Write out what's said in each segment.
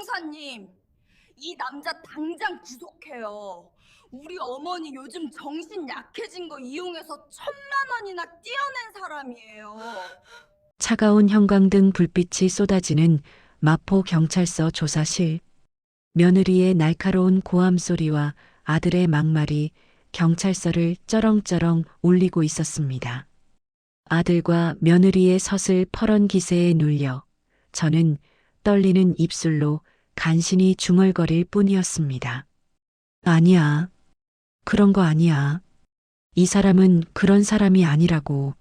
형사님, 이 남자 당장 구속해요. 우리 어머니 요즘 정신 약해진 거 이용해서 1,000만 원이나 떼어낸 사람이에요. 차가운 형광등 불빛이 쏟아지는 마포 경찰서 조사실. 며느리의 날카로운 고함 소리와 아들의 막말이 경찰서를 쩌렁쩌렁 울리고 있었습니다. 아들과 며느리의 서슬 퍼런 기세에 눌려 저는 떨리는 입술로 간신히 중얼거릴 뿐이었습니다. 아니야. 그런 거 아니야. 이 사람은 그런 사람이 아니라고.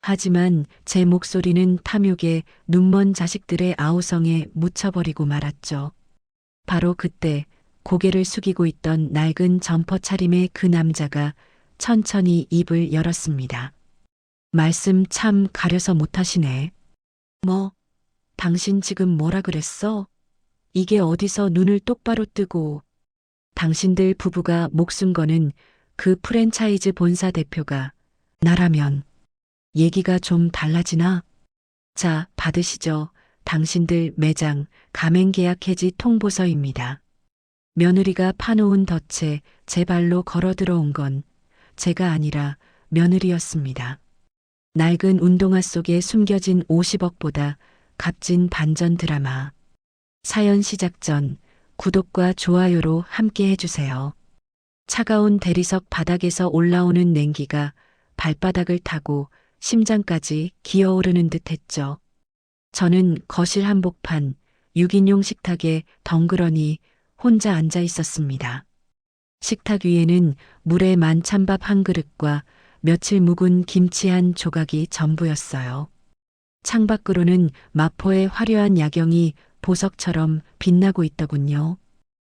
하지만 제 목소리는 탐욕에 눈먼 자식들의 아우성에 묻혀버리고 말았죠. 바로 그때 고개를 숙이고 있던 낡은 점퍼 차림의 그 남자가 천천히 입을 열었습니다. 말씀 참 가려서 못하시네. 뭐, 당신 지금 뭐라 그랬어? 이게 어디서 눈을 똑바로 뜨고. 당신들 부부가 목숨 거는 그 프랜차이즈 본사 대표가 나라면 얘기가 좀 달라지나? 자, 받으시죠. 당신들 매장 가맹계약 해지 통보서입니다. 며느리가 파놓은 덫에 제 발로 걸어 들어온 건 제가 아니라 며느리였습니다. 낡은 운동화 속에 숨겨진 50억보다 값진 반전 드라마. 사연 시작 전 구독과 좋아요로 함께 해주세요. 차가운 대리석 바닥에서 올라오는 냉기가 발바닥을 타고 심장까지 기어오르는 듯 했죠. 저는 거실 한복판 6인용 식탁에 덩그러니 혼자 앉아 있었습니다. 식탁 위에는 물에 만 찬밥 한 그릇과 며칠 묵은 김치 한 조각이 전부였어요. 창밖으로는 마포의 화려한 야경이 보석처럼 빛나고 있더군요.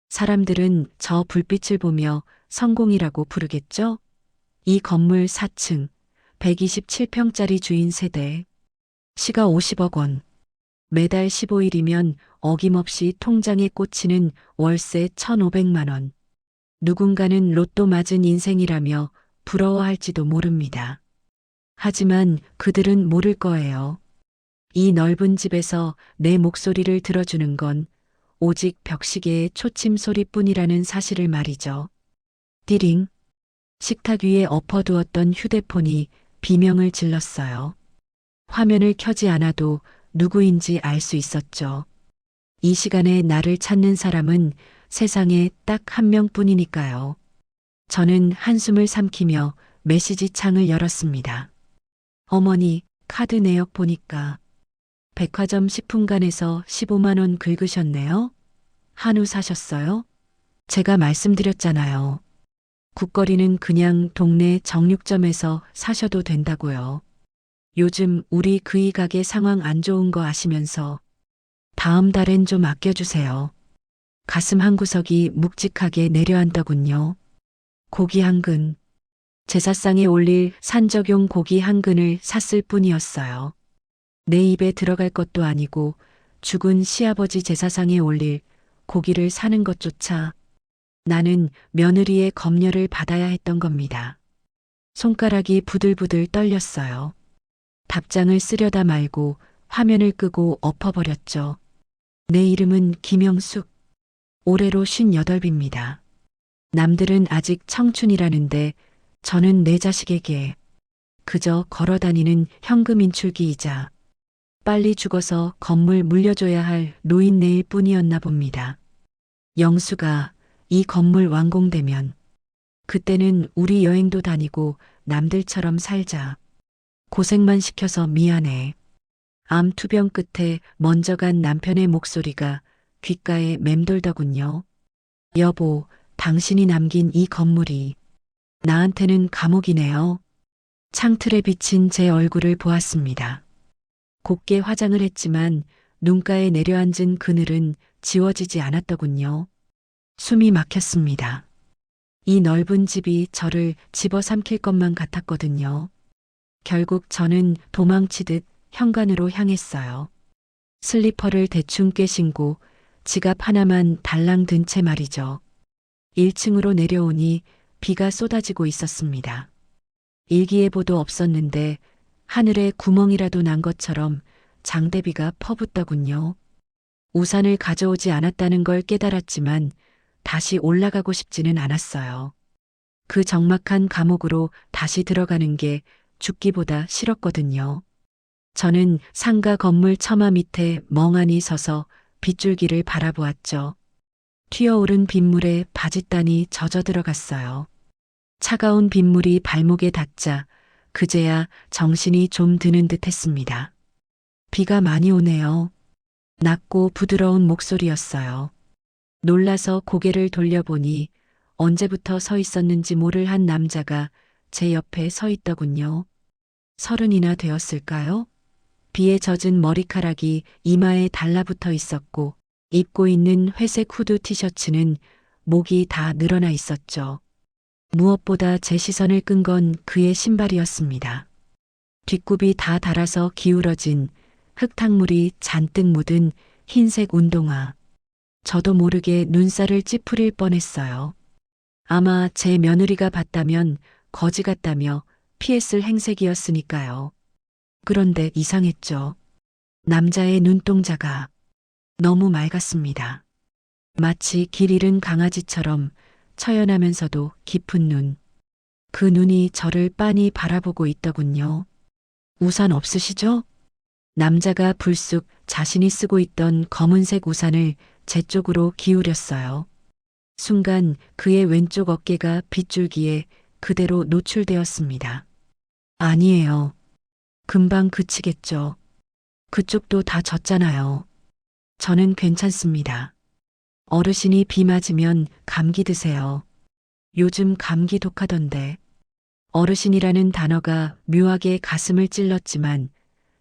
사람들은 저 불빛을 보며 성공이라고 부르겠죠? 이 건물 4층, 127평짜리 주인 세대. 시가 50억 원. 매달 15일이면 어김없이 통장에 꽂히는 월세 1,500만 원. 누군가는 로또 맞은 인생이라며 부러워할지도 모릅니다. 하지만 그들은 모를 거예요. 이 넓은 집에서 내 목소리를 들어주는 건 오직 벽시계의 초침 소리뿐이라는 사실을 말이죠. 띠링. 식탁 위에 엎어두었던 휴대폰이 비명을 질렀어요. 화면을 켜지 않아도 누구인지 알 수 있었죠. 이 시간에 나를 찾는 사람은 세상에 딱 한 명뿐이니까요. 저는 한숨을 삼키며 메시지 창을 열었습니다. 어머니, 카드 내역 보니까 백화점 식품관에서 15만 원 긁으셨네요? 한우 사셨어요? 제가 말씀드렸잖아요. 국거리는 그냥 동네 정육점에서 사셔도 된다고요. 요즘 우리 그이 가게 상황 안 좋은 거 아시면서 다음 달엔 좀 아껴주세요. 가슴 한구석이 묵직하게 내려앉더군요. 고기 한 근. 제사상에 올릴 산적용 고기 한 근을 샀을 뿐이었어요. 내 입에 들어갈 것도 아니고 죽은 시아버지 제사상에 올릴 고기를 사는 것조차 나는 며느리의 검열을 받아야 했던 겁니다. 손가락이 부들부들 떨렸어요. 답장을 쓰려다 말고 화면을 끄고 엎어버렸죠. 내 이름은 김영숙. 올해로 58입니다. 남들은 아직 청춘이라는데 저는 내 자식에게 그저 걸어다니는 현금 인출기이자 빨리 죽어서 건물 물려줘야 할 노인네일 뿐이었나 봅니다. 영수가 이 건물 완공되면 그때는 우리 여행도 다니고 남들처럼 살자. 고생만 시켜서 미안해. 암 투병 끝에 먼저 간 남편의 목소리가 귓가에 맴돌더군요. 여보, 당신이 남긴 이 건물이 나한테는 감옥이네요. 창틀에 비친 제 얼굴을 보았습니다. 곱게 화장을 했지만 눈가에 내려앉은 그늘은 지워지지 않았더군요. 숨이 막혔습니다. 이 넓은 집이 저를 집어삼킬 것만 같았거든요. 결국 저는 도망치듯 현관으로 향했어요. 슬리퍼를 대충 꿰신고 지갑 하나만 달랑 든 채 말이죠. 1층으로 내려오니 비가 쏟아지고 있었습니다. 일기예보도 없었는데 하늘에 구멍이라도 난 것처럼 장대비가 퍼붓더군요. 우산을 가져오지 않았다는 걸 깨달았지만 다시 올라가고 싶지는 않았어요. 그 적막한 감옥으로 다시 들어가는 게 죽기보다 싫었거든요. 저는 상가 건물 처마 밑에 멍하니 서서 빗줄기를 바라보았죠. 튀어오른 빗물에 바짓단이 젖어 들어갔어요. 차가운 빗물이 발목에 닿자 그제야 정신이 좀 드는 듯 했습니다. 비가 많이 오네요. 낮고 부드러운 목소리였어요. 놀라서 고개를 돌려보니 언제부터 서 있었는지 모를 한 남자가 제 옆에 서 있더군요. 30이나 되었을까요? 비에 젖은 머리카락이 이마에 달라붙어 있었고 입고 있는 회색 후드 티셔츠는 목이 다 늘어나 있었죠. 무엇보다 제 시선을 끈 건 그의 신발이었습니다. 뒷굽이 다 닳아서 기울어진 흙탕물이 잔뜩 묻은 흰색 운동화. 저도 모르게 눈살을 찌푸릴 뻔했어요. 아마 제 며느리가 봤다면 거지 같다며 피했을 행색이었으니까요. 그런데 이상했죠. 남자의 눈동자가 너무 맑았습니다. 마치 길 잃은 강아지처럼 처연하면서도 깊은 눈. 그 눈이 저를 빤히 바라보고 있더군요. 우산 없으시죠? 남자가 불쑥 자신이 쓰고 있던 검은색 우산을 제 쪽으로 기울였어요. 순간 그의 왼쪽 어깨가 빗줄기에 그대로 노출되었습니다. 아니에요. 금방 그치겠죠. 그쪽도 다 젖잖아요. 저는 괜찮습니다. 어르신이 비 맞으면 감기 드세요. 요즘 감기 독하던데. 어르신이라는 단어가 묘하게 가슴을 찔렀지만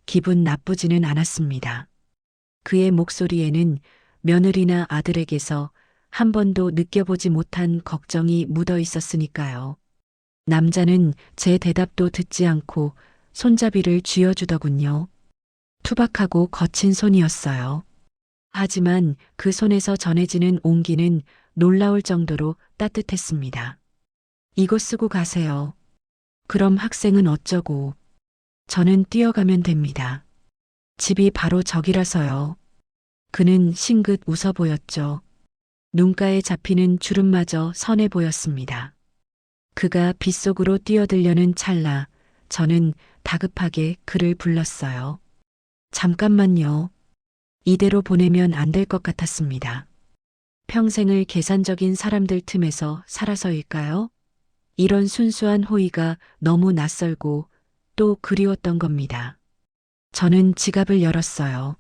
기분 나쁘지는 않았습니다. 그의 목소리에는 며느리나 아들에게서 한 번도 느껴보지 못한 걱정이 묻어 있었으니까요. 남자는 제 대답도 듣지 않고 손잡이를 쥐어주더군요. 투박하고 거친 손이었어요. 하지만 그 손에서 전해지는 온기는 놀라울 정도로 따뜻했습니다. 이거 쓰고 가세요. 그럼 학생은 어쩌고. 저는 뛰어가면 됩니다. 집이 바로 저기라서요. 그는 싱긋 웃어 보였죠. 눈가에 잡히는 주름마저 선해 보였습니다. 그가 빗속으로 뛰어들려는 찰나 저는 다급하게 그를 불렀어요. 잠깐만요. 이대로 보내면 안 될 것 같았습니다. 평생을 계산적인 사람들 틈에서 살아서일까요? 이런 순수한 호의가 너무 낯설고 또 그리웠던 겁니다. 저는 지갑을 열었어요.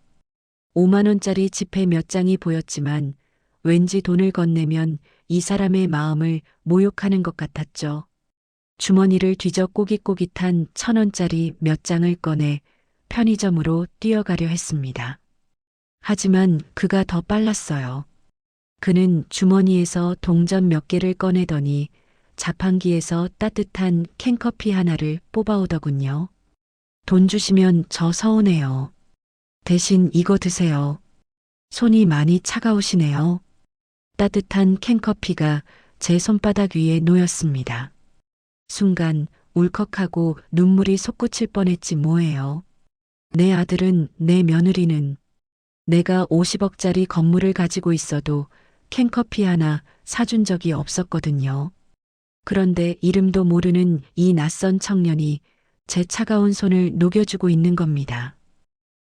5만 원짜리 지폐 몇 장이 보였지만 왠지 돈을 건네면 이 사람의 마음을 모욕하는 것 같았죠. 주머니를 뒤져 꼬깃꼬깃한 1,000원짜리 몇 장을 꺼내 편의점으로 뛰어가려 했습니다. 하지만 그가 더 빨랐어요. 그는 주머니에서 동전 몇 개를 꺼내더니 자판기에서 따뜻한 캔커피 하나를 뽑아오더군요. 돈 주시면 저 서운해요. 대신 이거 드세요. 손이 많이 차가우시네요. 따뜻한 캔커피가 제 손바닥 위에 놓였습니다. 순간 울컥하고 눈물이 솟구칠 뻔했지 뭐예요. 내 아들은, 내 며느리는 내가 50억짜리 건물을 가지고 있어도 캔커피 하나 사준 적이 없었거든요. 그런데 이름도 모르는 이 낯선 청년이 제 차가운 손을 녹여주고 있는 겁니다.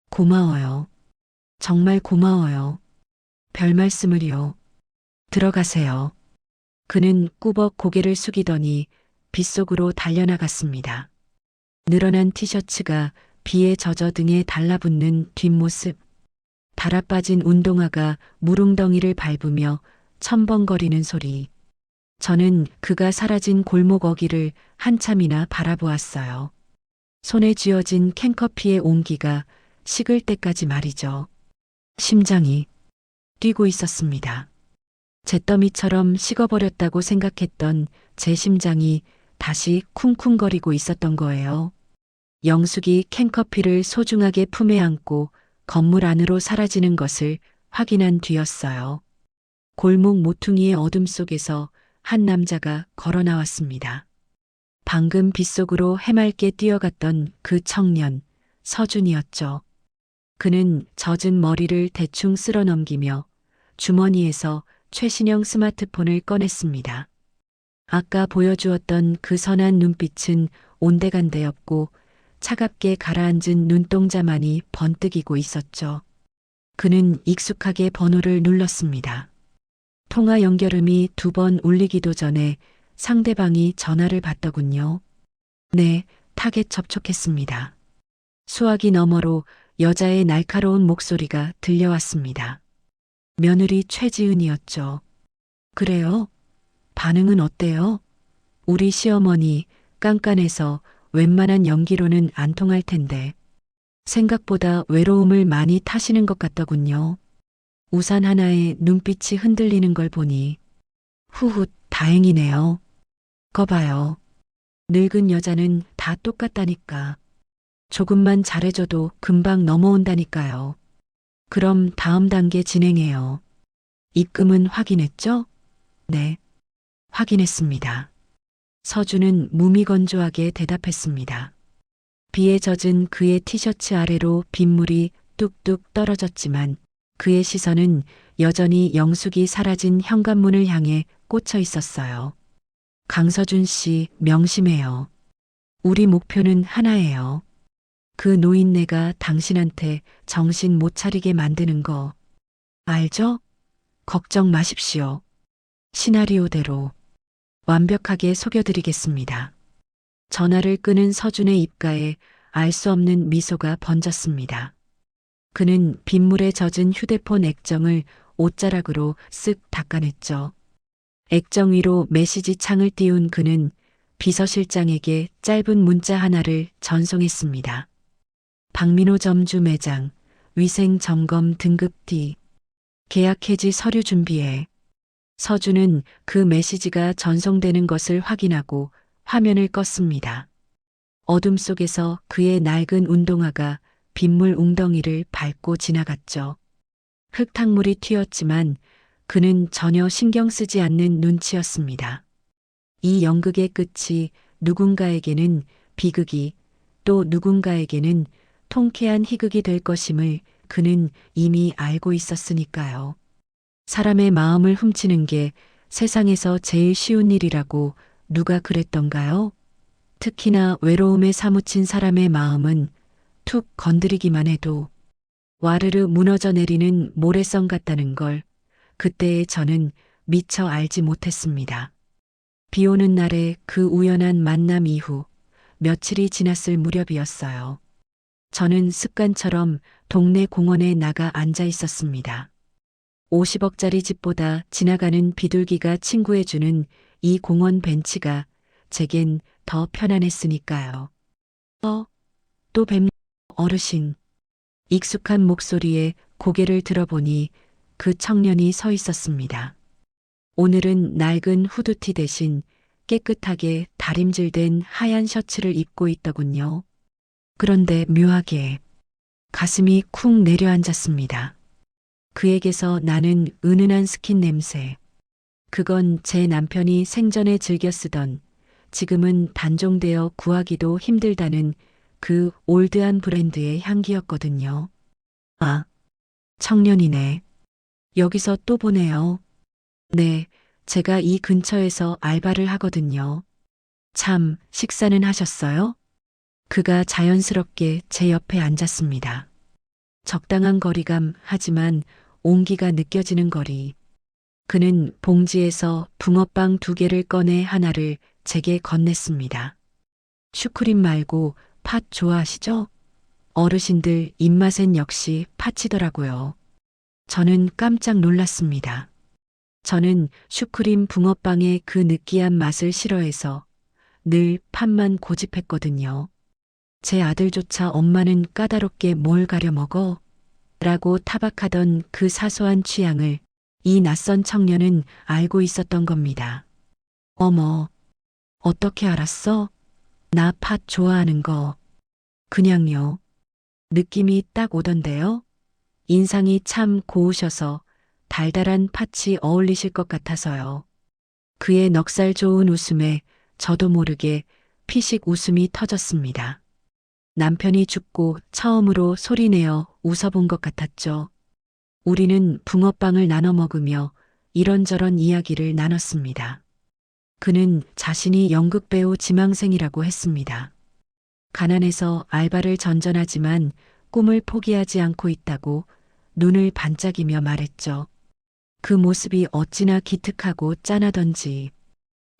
고마워요. 정말 고마워요. 별 말씀을요. 들어가세요. 그는 꾸벅 고개를 숙이더니 빗속으로 달려나갔습니다. 늘어난 티셔츠가 비에 젖어 등에 달라붙는 뒷모습. 달아빠진 운동화가 무릉덩이를 밟으며 첨벙거리는 소리. 저는 그가 사라진 골목 어귀를 한참이나 바라보았어요. 손에 쥐어진 캔커피의 온기가 식을 때까지 말이죠. 심장이 뛰고 있었습니다. 잿더미처럼 식어버렸다고 생각했던 제 심장이 다시 쿵쿵거리고 있었던 거예요. 영숙이 캔커피를 소중하게 품에 안고 건물 안으로 사라지는 것을 확인한 뒤였어요. 골목 모퉁이의 어둠 속에서 한 남자가 걸어 나왔습니다. 방금 빗속으로 해맑게 뛰어갔던 그 청년, 서준이었죠. 그는 젖은 머리를 대충 쓸어 넘기며 주머니에서 최신형 스마트폰을 꺼냈습니다. 아까 보여주었던 그 선한 눈빛은 온데간데였고 차갑게 가라앉은 눈동자만이 번뜩이고 있었죠. 그는 익숙하게 번호를 눌렀습니다. 통화 연결음이 2번 울리기도 전에 상대방이 전화를 받더군요. 네, 타겟 접촉했습니다. 수화기 너머로 여자의 날카로운 목소리가 들려왔습니다. 며느리 최지은이었죠. 그래요? 반응은 어때요? 우리 시어머니 깐깐해서 웬만한 연기로는 안 통할 텐데 생각보다 외로움을 많이 타시는 것 같더군요. 우산 하나에 눈빛이 흔들리는 걸 보니 후후 다행이네요. 거 봐요. 늙은 여자는 다 똑같다니까. 조금만 잘해줘도 금방 넘어온다니까요. 그럼 다음 단계 진행해요. 입금은 확인했죠? 네. 확인했습니다. 서준은 무미건조하게 대답했습니다. 비에 젖은 그의 티셔츠 아래로 빗물이 뚝뚝 떨어졌지만 그의 시선은 여전히 영숙이 사라진 현관문을 향해 꽂혀 있었어요. 강서준 씨, 명심해요. 우리 목표는 하나예요. 그 노인네가 당신한테 정신 못 차리게 만드는 거 알죠? 걱정 마십시오. 시나리오대로 완벽하게 속여드리겠습니다. 전화를 끄는 서준의 입가에 알 수 없는 미소가 번졌습니다. 그는 빗물에 젖은 휴대폰 액정을 옷자락으로 쓱 닦아냈죠. 액정 위로 메시지 창을 띄운 그는 비서실장에게 짧은 문자 하나를 전송했습니다. 박민호 점주 매장, 위생 점검 등급 D, 계약 해지 서류 준비해. 서준은 그 메시지가 전송되는 것을 확인하고 화면을 껐습니다. 어둠 속에서 그의 낡은 운동화가 빗물 웅덩이를 밟고 지나갔죠. 흙탕물이 튀었지만 그는 전혀 신경 쓰지 않는 눈치였습니다. 이 연극의 끝이 누군가에게는 비극이 또 누군가에게는 통쾌한 희극이 될 것임을 그는 이미 알고 있었으니까요. 사람의 마음을 훔치는 게 세상에서 제일 쉬운 일이라고 누가 그랬던가요? 특히나 외로움에 사무친 사람의 마음은 툭 건드리기만 해도 와르르 무너져 내리는 모래성 같다는 걸 그때의 저는 미처 알지 못했습니다. 비 오는 날의 그 우연한 만남 이후 며칠이 지났을 무렵이었어요. 저는 습관처럼 동네 공원에 나가 앉아 있었습니다. 50억짜리 집보다 지나가는 비둘기가 친구해주는 이 공원 벤치가 제겐 더 편안했으니까요. 또 뵙는 어르신. 익숙한 목소리에 고개를 들어보니 그 청년이 서 있었습니다. 오늘은 낡은 후드티 대신 깨끗하게 다림질된 하얀 셔츠를 입고 있더군요. 그런데 묘하게 가슴이 쿵 내려앉았습니다. 그에게서 나는 은은한 스킨 냄새. 그건 제 남편이 생전에 즐겨 쓰던 지금은 단종되어 구하기도 힘들다는 그 올드한 브랜드의 향기였거든요. 아, 청년이네. 여기서 또 보네요. 네, 제가 이 근처에서 알바를 하거든요. 참, 식사는 하셨어요? 그가 자연스럽게 제 옆에 앉았습니다. 적당한 거리감 하지만 온기가 느껴지는 거리. 그는 봉지에서 붕어빵 2개를 꺼내 하나를 제게 건넸습니다. 슈크림 말고 팥 좋아하시죠? 어르신들 입맛엔 역시 팥이더라고요. 저는 깜짝 놀랐습니다. 저는 슈크림 붕어빵의 그 느끼한 맛을 싫어해서 늘 팥만 고집했거든요. 제 아들조차 엄마는 까다롭게 뭘 가려 먹어? 라고 타박하던 그 사소한 취향을 이 낯선 청년은 알고 있었던 겁니다. 어머, 어떻게 알았어? 나 팥 좋아하는 거. 그냥요. 느낌이 딱 오던데요? 인상이 참 고우셔서 달달한 팥이 어울리실 것 같아서요. 그의 넉살 좋은 웃음에 저도 모르게 피식 웃음이 터졌습니다. 남편이 죽고 처음으로 소리내어 웃어본 것 같았죠. 우리는 붕어빵을 나눠 먹으며 이런저런 이야기를 나눴습니다. 그는 자신이 연극배우 지망생이라고 했습니다. 가난해서 알바를 전전하지만 꿈을 포기하지 않고 있다고 눈을 반짝이며 말했죠. 그 모습이 어찌나 기특하고 짠하던지.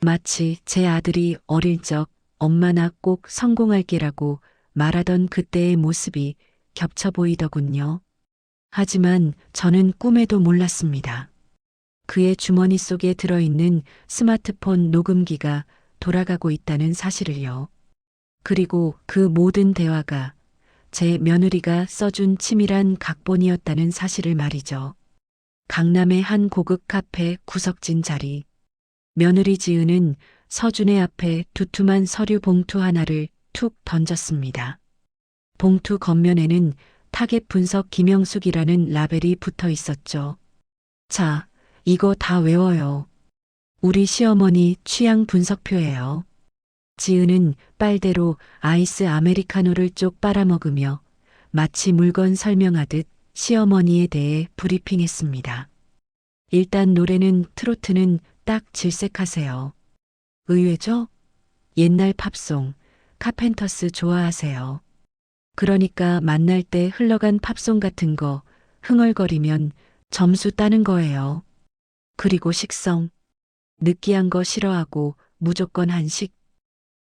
마치 제 아들이 어릴 적 엄마 나 꼭 성공할게라고 말하던 그때의 모습이 겹쳐 보이더군요. 하지만 저는 꿈에도 몰랐습니다. 그의 주머니 속에 들어있는 스마트폰 녹음기가 돌아가고 있다는 사실을요. 그리고 그 모든 대화가 제 며느리가 써준 치밀한 각본이었다는 사실을 말이죠. 강남의 한 고급 카페 구석진 자리. 며느리 지은은 서준의 앞에 두툼한 서류 봉투 하나를 툭 던졌습니다. 봉투 겉면에는 타겟 분석 김영숙이라는 라벨이 붙어 있었죠. 자, 이거 다 외워요. 우리 시어머니 취향 분석표예요. 지은은 빨대로 아이스 아메리카노를 쪽 빨아먹으며 마치 물건 설명하듯 시어머니에 대해 브리핑했습니다. 일단 노래는 트로트는 딱 질색하세요. 의외죠? 옛날 팝송, 카펜터스 좋아하세요. 그러니까 만날 때 흘러간 팝송 같은 거 흥얼거리면 점수 따는 거예요. 그리고 식성. 느끼한 거 싫어하고 무조건 한식.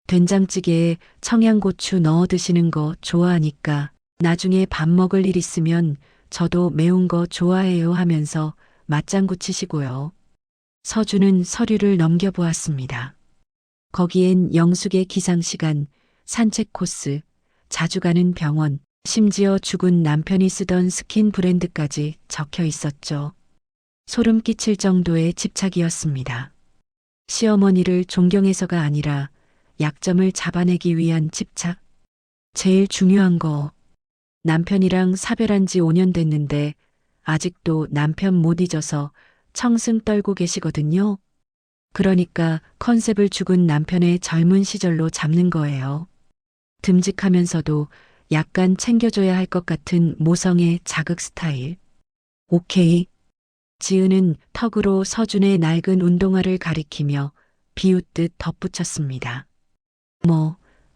된장찌개에 청양고추 넣어 드시는 거 좋아하니까 나중에 밥 먹을 일 있으면 저도 매운 거 좋아해요 하면서 맞장구 치시고요. 서준은 서류를 넘겨보았습니다. 거기엔 영숙의 기상시간, 산책 코스, 자주 가는 병원, 심지어 죽은 남편이 쓰던 스킨 브랜드까지 적혀 있었죠. 소름 끼칠 정도의 집착이었습니다. 시어머니를 존경해서가 아니라 약점을 잡아내기 위한 집착. 제일 중요한 거. 남편이랑 사별한 지 5년 됐는데 아직도 남편 못 잊어서 청승 떨고 계시거든요. 그러니까 컨셉을 죽은 남편의 젊은 시절로 잡는 거예요. 듬직하면서도 약간 챙겨줘야 할 것 같은 모성의 자극 스타일. 오케이. 지은은 턱으로 서준의 낡은 운동화를 가리키며 비웃듯 덧붙였습니다.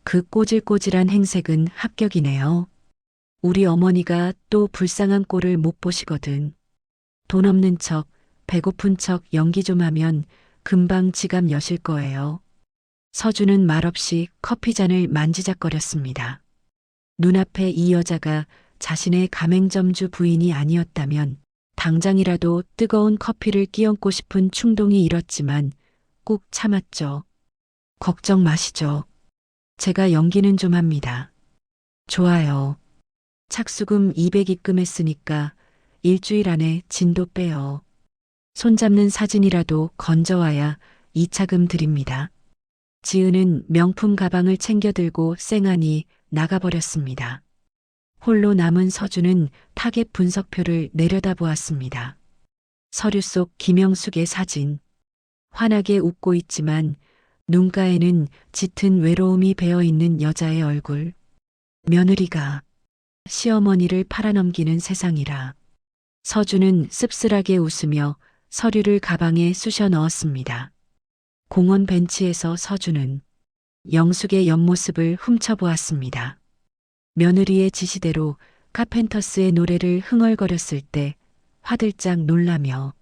그 꼬질꼬질한 행색은 합격이네요. 우리 어머니가 또 불쌍한 꼴을 못 보시거든. 돈 없는 척, 배고픈 척 연기 좀 하면 금방 지갑 여실 거예요. 서준은 말없이 커피잔을 만지작거렸습니다. 눈앞에 이 여자가 자신의 가맹점주 부인이 아니었다면 당장이라도 뜨거운 커피를 끼얹고 싶은 충동이 일었지만 꾹 참았죠. 걱정 마시죠. 제가 연기는 좀 합니다. 좋아요. 착수금 200 입금했으니까 일주일 안에 진도 빼요. 손잡는 사진이라도 건져와야 2차금 드립니다. 지은은 명품 가방을 챙겨 들고 쌩하니 나가버렸습니다. 홀로 남은 서준은 타겟 분석표를 내려다보았습니다. 서류 속 김영숙의 사진. 환하게 웃고 있지만 눈가에는 짙은 외로움이 배어있는 여자의 얼굴. 며느리가 시어머니를 팔아넘기는 세상이라. 서준은 씁쓸하게 웃으며 서류를 가방에 쑤셔 넣었습니다. 공원 벤치에서 서준은 영숙의 옆모습을 훔쳐보았습니다. 며느리의 지시대로 카펜터스의 노래를 흥얼거렸을 때 화들짝 놀라며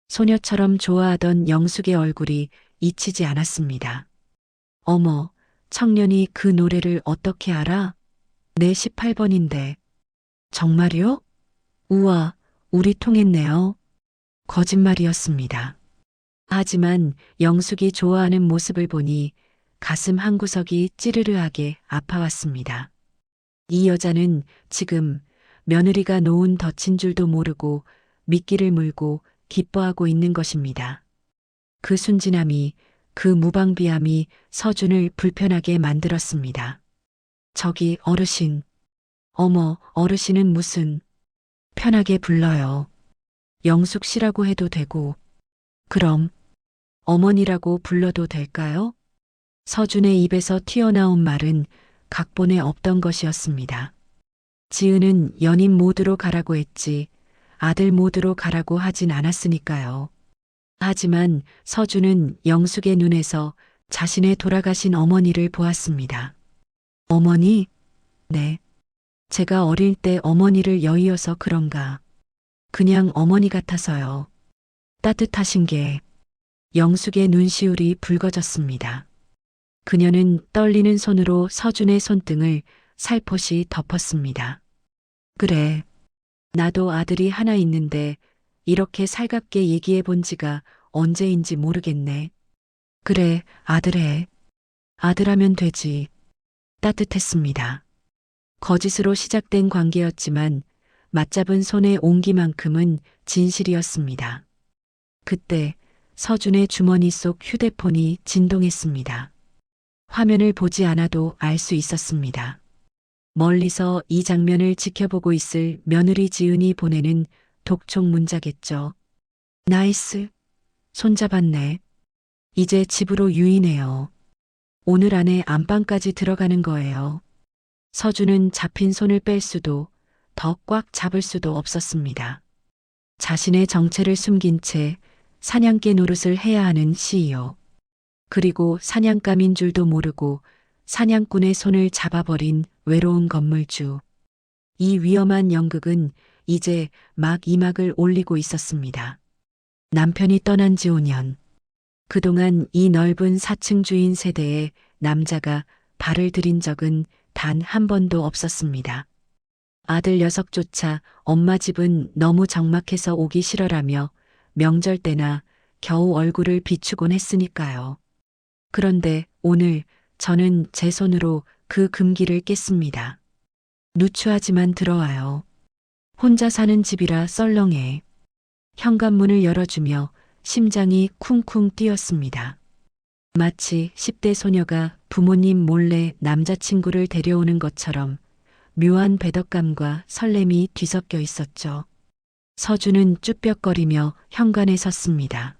소녀처럼 좋아하던 영숙의 얼굴이 잊히지 않았습니다. 어머, 청년이 그 노래를 어떻게 알아? 내 18번인데. 정말요? 우와, 우리 통했네요. 거짓말이었습니다. 하지만 영숙이 좋아하는 모습을 보니 가슴 한구석이 찌르르하게 아파왔습니다. 이 여자는 지금 며느리가 놓은 덫인 줄도 모르고 미끼를 물고 기뻐하고 있는 것입니다. 그 순진함이, 그 무방비함이 서준을 불편하게 만들었습니다. 저기 어르신. 어머, 어르신은 무슨. 편하게 불러요. 영숙 씨라고 해도 되고. 그럼 어머니라고 불러도 될까요? 서준의 입에서 튀어나온 말은 각본에 없던 것이었습니다. 지은은 연인 모드로 가라고 했지 아들 모드로 가라고 하진 않았으니까요. 하지만 서준은 영숙의 눈에서 자신의 돌아가신 어머니를 보았습니다. 어머니? 네. 제가 어릴 때 어머니를 여의어서 그런가. 그냥 어머니 같아서요. 따뜻하신 게 영숙의 눈시울이 붉어졌습니다. 그녀는 떨리는 손으로 서준의 손등을 살포시 덮었습니다. 그래. 나도 아들이 하나 있는데 이렇게 살갑게 얘기해 본 지가 언제인지 모르겠네. 그래, 아들 해. 아들하면 되지. 따뜻했습니다. 거짓으로 시작된 관계였지만 맞잡은 손의 온기만큼은 진실이었습니다. 그때 서준의 주머니 속 휴대폰이 진동했습니다. 화면을 보지 않아도 알 수 있었습니다. 멀리서 이 장면을 지켜보고 있을 며느리 지은이 보내는 독촉 문자겠죠. 나이스. 손잡았네. 이제 집으로 유인해요. 오늘 안에 안방까지 들어가는 거예요. 서준은 잡힌 손을 뺄 수도 더 꽉 잡을 수도 없었습니다. 자신의 정체를 숨긴 채 사냥개 노릇을 해야 하는 CEO. 그리고 사냥감인 줄도 모르고 사냥꾼의 손을 잡아버린 외로운 건물주. 이 위험한 연극은 이제 막 이막을 올리고 있었습니다. 남편이 떠난 지 5년. 그동안 이 넓은 4층 주인 세대에 남자가 발을 들인 적은 단 한 번도 없었습니다. 아들 녀석조차 엄마 집은 너무 적막해서 오기 싫어라며 명절 때나 겨우 얼굴을 비추곤 했으니까요. 그런데 오늘 저는 제 손으로 그 금기를 깼습니다. 누추하지만 들어와요. 혼자 사는 집이라 썰렁해. 현관문을 열어주며 심장이 쿵쿵 뛰었습니다. 마치 10대 소녀가 부모님 몰래 남자친구를 데려오는 것처럼 묘한 배덕감과 설렘이 뒤섞여 있었죠. 서준은 쭈뼛거리며 현관에 섰습니다.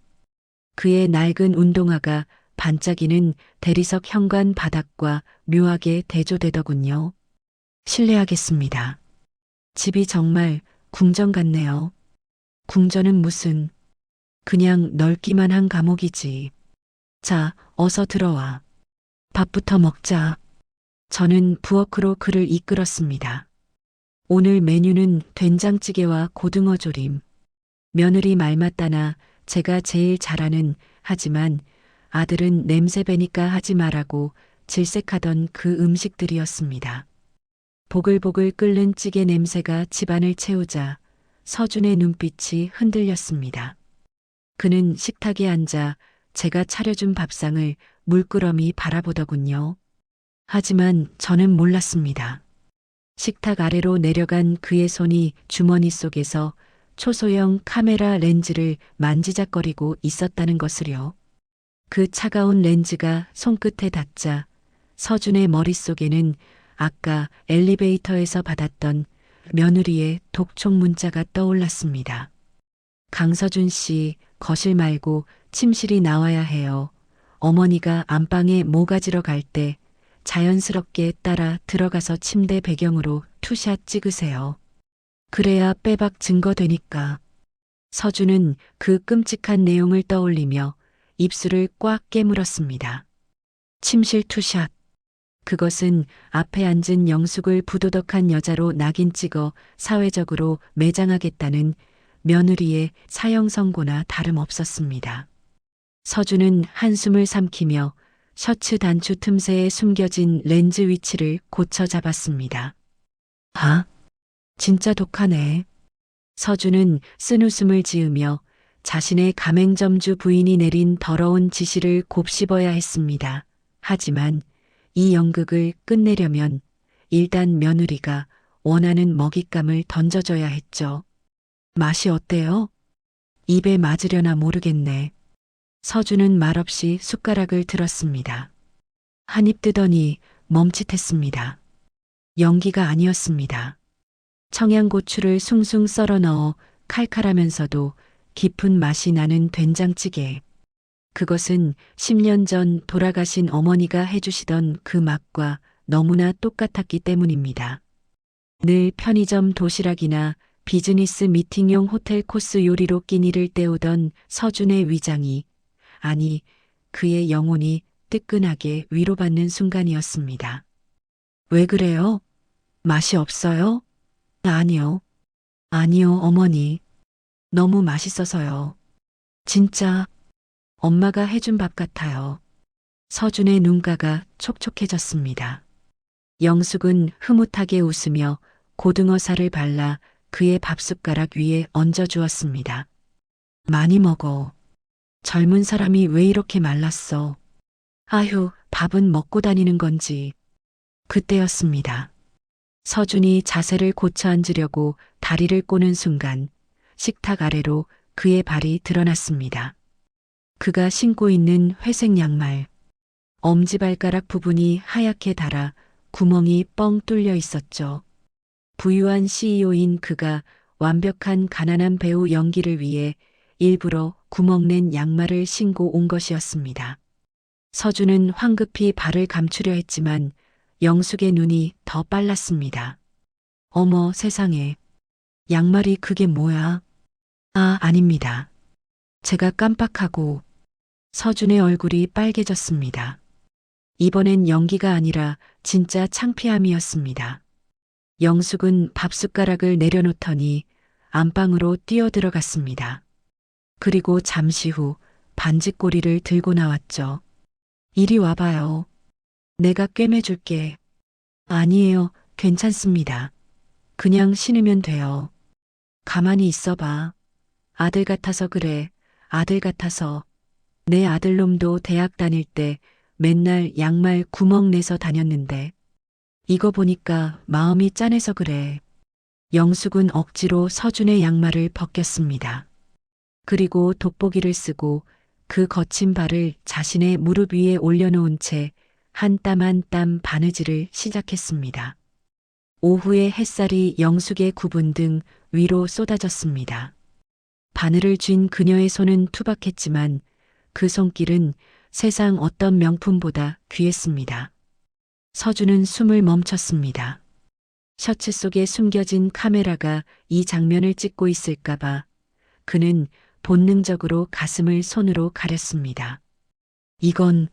그의 낡은 운동화가 반짝이는 대리석 현관 바닥과 묘하게 대조되더군요. 실례하겠습니다. 집이 정말 궁전 같네요. 궁전은 무슨, 그냥 넓기만 한 감옥이지. 자, 어서 들어와. 밥부터 먹자. 저는 부엌으로 그를 이끌었습니다. 오늘 메뉴는 된장찌개와 고등어 조림. 며느리 말 맞다나 제가 제일 잘하는, 하지만 아들은 냄새 배니까 하지 말라고 질색하던 그 음식들이었습니다. 보글보글 끓는 찌개 냄새가 집안을 채우자 서준의 눈빛이 흔들렸습니다. 그는 식탁에 앉아 제가 차려준 밥상을 물끄러미 바라보더군요. 하지만 저는 몰랐습니다. 식탁 아래로 내려간 그의 손이 주머니 속에서 초소형 카메라 렌즈를 만지작거리고 있었다는 것을요. 그 차가운 렌즈가 손끝에 닿자 서준의 머릿속에는 아까 엘리베이터에서 받았던 며느리의 독촉 문자가 떠올랐습니다. 강서준 씨, 거실 말고 침실이 나와야 해요. 어머니가 안방에 모가지러 갈 때 자연스럽게 따라 들어가서 침대 배경으로 투샷 찍으세요. 그래야 빼박 증거 되니까. 서준은 그 끔찍한 내용을 떠올리며 입술을 꽉 깨물었습니다. 침실 투샷. 그것은 앞에 앉은 영숙을 부도덕한 여자로 낙인 찍어 사회적으로 매장하겠다는 며느리의 사형 선고나 다름없었습니다. 서준은 한숨을 삼키며 셔츠 단추 틈새에 숨겨진 렌즈 위치를 고쳐 잡았습니다. 아, 진짜 독하네. 서준은 쓴웃음을 지으며 자신의 가맹점주 부인이 내린 더러운 지시를 곱씹어야 했습니다. 하지만 이 연극을 끝내려면 일단 며느리가 원하는 먹잇감을 던져줘야 했죠. 맛이 어때요? 입에 맞으려나 모르겠네. 서준은 말없이 숟가락을 들었습니다. 한 입 뜨더니 멈칫했습니다. 연기가 아니었습니다. 청양고추를 숭숭 썰어 넣어 칼칼하면서도 깊은 맛이 나는 된장찌개. 그것은 10년 전 돌아가신 어머니가 해주시던 그 맛과 너무나 똑같았기 때문입니다. 늘 편의점 도시락이나 비즈니스 미팅용 호텔 코스 요리로 끼니를 때우던 서준의 위장이, 아니, 그의 영혼이 뜨끈하게 위로받는 순간이었습니다. 왜 그래요? 맛이 없어요? 아니요. 아니요, 어머니. 너무 맛있어서요. 진짜 엄마가 해준 밥 같아요. 서준의 눈가가 촉촉해졌습니다. 영숙은 흐뭇하게 웃으며 고등어살을 발라 그의 밥숟가락 위에 얹어주었습니다. 많이 먹어. 젊은 사람이 왜 이렇게 말랐어? 아휴, 밥은 먹고 다니는 건지. 그때였습니다. 서준이 자세를 고쳐 앉으려고 다리를 꼬는 순간 식탁 아래로 그의 발이 드러났습니다. 그가 신고 있는 회색 양말. 엄지발가락 부분이 하얗게 닳아 구멍이 뻥 뚫려 있었죠. 부유한 CEO인 그가 완벽한 가난한 배우 연기를 위해 일부러 구멍낸 양말을 신고 온 것이었습니다. 서준은 황급히 발을 감추려 했지만 영숙의 눈이 더 빨랐습니다. 어머 세상에. 양말이 그게 뭐야? 아, 아닙니다. 제가 깜빡하고. 서준의 얼굴이 빨개졌습니다. 이번엔 연기가 아니라 진짜 창피함이었습니다. 영숙은 밥숟가락을 내려놓더니 안방으로 뛰어들어갔습니다. 그리고 잠시 후 반지꼬리를 들고 나왔죠. 이리 와봐요. 내가 꿰매줄게. 아니에요. 괜찮습니다. 그냥 신으면 돼요. 가만히 있어봐. 아들 같아서 그래. 아들 같아서. 내 아들놈도 대학 다닐 때 맨날 양말 구멍 내서 다녔는데 이거 보니까 마음이 짠해서 그래. 영숙은 억지로 서준의 양말을 벗겼습니다. 그리고 돋보기를 쓰고 그 거친 발을 자신의 무릎 위에 올려놓은 채 한 땀 한 땀 바느질을 시작했습니다. 오후의 햇살이 영숙의 구분 등 위로 쏟아졌습니다. 바늘을 쥔 그녀의 손은 투박했지만 그 손길은 세상 어떤 명품보다 귀했습니다. 서준은 숨을 멈췄습니다. 셔츠 속에 숨겨진 카메라가 이 장면을 찍고 있을까봐 그는 본능적으로 가슴을 손으로 가렸습니다. 이건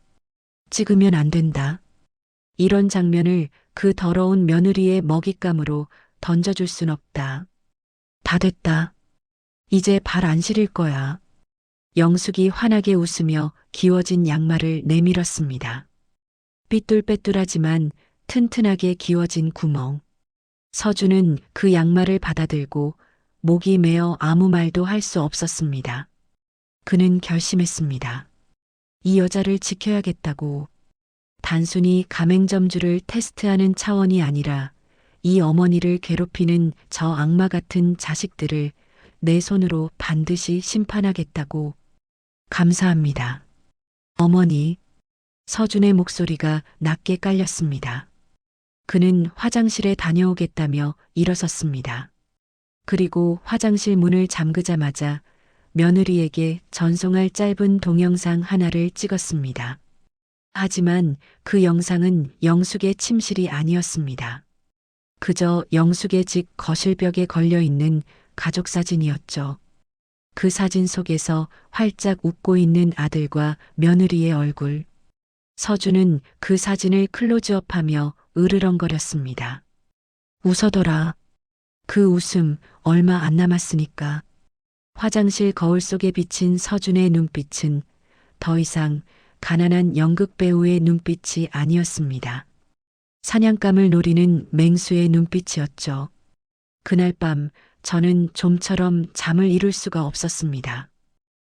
찍으면 안 된다. 이런 장면을 그 더러운 며느리의 먹잇감으로 던져줄 순 없다. 다 됐다. 이제 발 안 시릴 거야. 영숙이 환하게 웃으며 기워진 양말을 내밀었습니다. 삐뚤빼뚤하지만 튼튼하게 기워진 구멍. 서준은 그 양말을 받아들고 목이 메어 아무 말도 할 수 없었습니다. 그는 결심했습니다. 이 여자를 지켜야겠다고. 단순히 가맹점주를 테스트하는 차원이 아니라 이 어머니를 괴롭히는 저 악마 같은 자식들을 내 손으로 반드시 심판하겠다고. 감사합니다. 어머니. 서준의 목소리가 낮게 깔렸습니다. 그는 화장실에 다녀오겠다며 일어섰습니다. 그리고 화장실 문을 잠그자마자 며느리에게 전송할 짧은 동영상 하나를 찍었습니다. 하지만 그 영상은 영숙의 침실이 아니었습니다. 그저 영숙의 집 거실벽에 걸려있는 가족 사진이었죠. 그 사진 속에서 활짝 웃고 있는 아들과 며느리의 얼굴. 서준은 그 사진을 클로즈업하며 으르렁거렸습니다. 웃어둬라. 그 웃음 얼마 안 남았으니까. 화장실 거울 속에 비친 서준의 눈빛은 더 이상 가난한 연극 배우의 눈빛이 아니었습니다. 사냥감을 노리는 맹수의 눈빛이었죠. 그날 밤 저는 좀처럼 잠을 이룰 수가 없었습니다.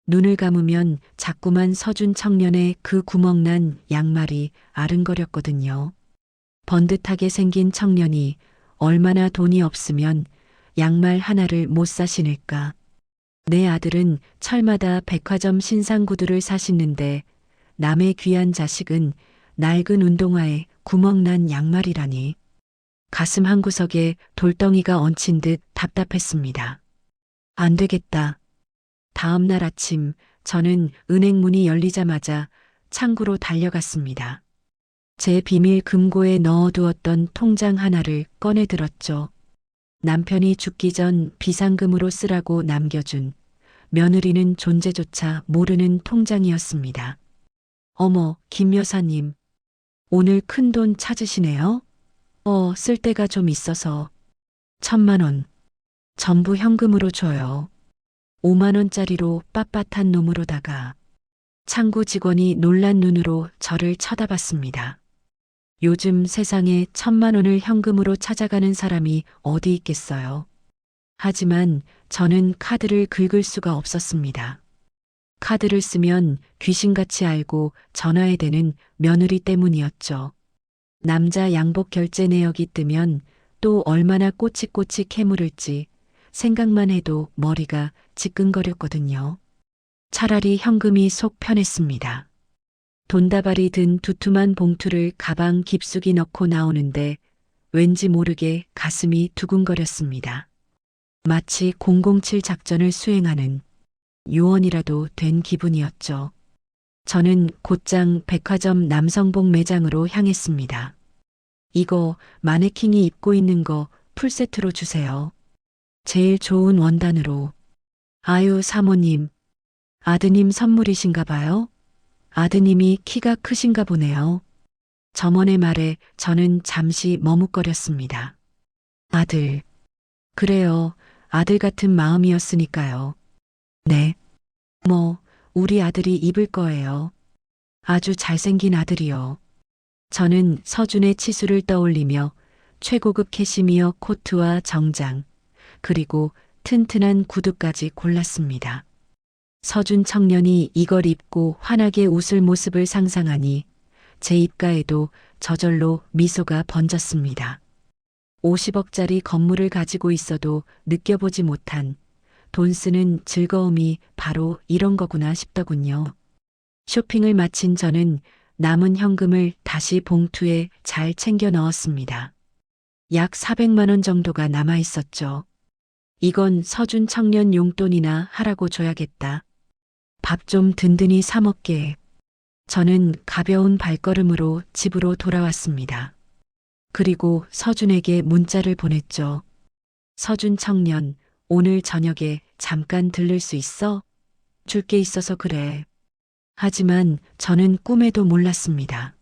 눈을 감으면 자꾸만 서준 청년의 그 구멍난 양말이 아른거렸거든요. 번듯하게 생긴 청년이 얼마나 돈이 없으면 양말 하나를 못 사신을까. 내 아들은 철마다 백화점 신상 구두를 사시는데 남의 귀한 자식은 낡은 운동화에 구멍난 양말이라니. 가슴 한구석에 돌덩이가 얹힌 듯 답답했습니다. 안 되겠다. 다음 날 아침 저는 은행 문이 열리자마자 창구로 달려갔습니다. 제 비밀 금고에 넣어두었던 통장 하나를 꺼내 들었죠. 남편이 죽기 전 비상금으로 쓰라고 남겨준 며느리는 존재조차 모르는 통장이었습니다. 어머, 김 여사님. 오늘 큰돈 찾으시네요? 쓸 데가 좀 있어서. 1,000만 원. 전부 현금으로 줘요. 5만 원짜리로 빳빳한 놈으로다가. 창구 직원이 놀란 눈으로 저를 쳐다봤습니다. 요즘 세상에 1,000만 원을 현금으로 찾아가는 사람이 어디 있겠어요. 하지만 저는 카드를 긁을 수가 없었습니다. 카드를 쓰면 귀신같이 알고 전화해 대는 며느리 때문이었죠. 남자 양복 결제 내역이 뜨면 또 얼마나 꼬치꼬치 캐물을지 생각만 해도 머리가 지끈거렸거든요. 차라리 현금이 속 편했습니다. 돈다발이 든 두툼한 봉투를 가방 깊숙이 넣고 나오는데 왠지 모르게 가슴이 두근거렸습니다. 마치 007 작전을 수행하는 요원이라도 된 기분이었죠. 저는 곧장 백화점 남성복 매장으로 향했습니다. 이거 마네킹이 입고 있는 거 풀세트로 주세요. 제일 좋은 원단으로. 아유, 사모님. 아드님 선물이신가 봐요? 아드님이 키가 크신가 보네요. 점원의 말에 저는 잠시 머뭇거렸습니다. 아들. 그래요. 아들 같은 마음이었으니까요. 네. 우리 아들이 입을 거예요. 아주 잘생긴 아들이요. 저는 서준의 치수를 떠올리며 최고급 캐시미어 코트와 정장, 그리고 튼튼한 구두까지 골랐습니다. 서준 청년이 이걸 입고 환하게 웃을 모습을 상상하니 제 입가에도 저절로 미소가 번졌습니다. 50억짜리 건물을 가지고 있어도 느껴보지 못한 돈 쓰는 즐거움이 바로 이런 거구나 싶더군요. 쇼핑을 마친 저는 남은 현금을 다시 봉투에 잘 챙겨 넣었습니다. 약 400만 원 정도가 남아 있었죠. 이건 서준 청년 용돈이나 하라고 줘야겠다. 밥 좀 든든히 사 먹게. 저는 가벼운 발걸음으로 집으로 돌아왔습니다. 그리고 서준에게 문자를 보냈죠. 서준 청년, 오늘 저녁에 잠깐 들를 수 있어? 줄 게 있어서 그래. 하지만 저는 꿈에도 몰랐습니다.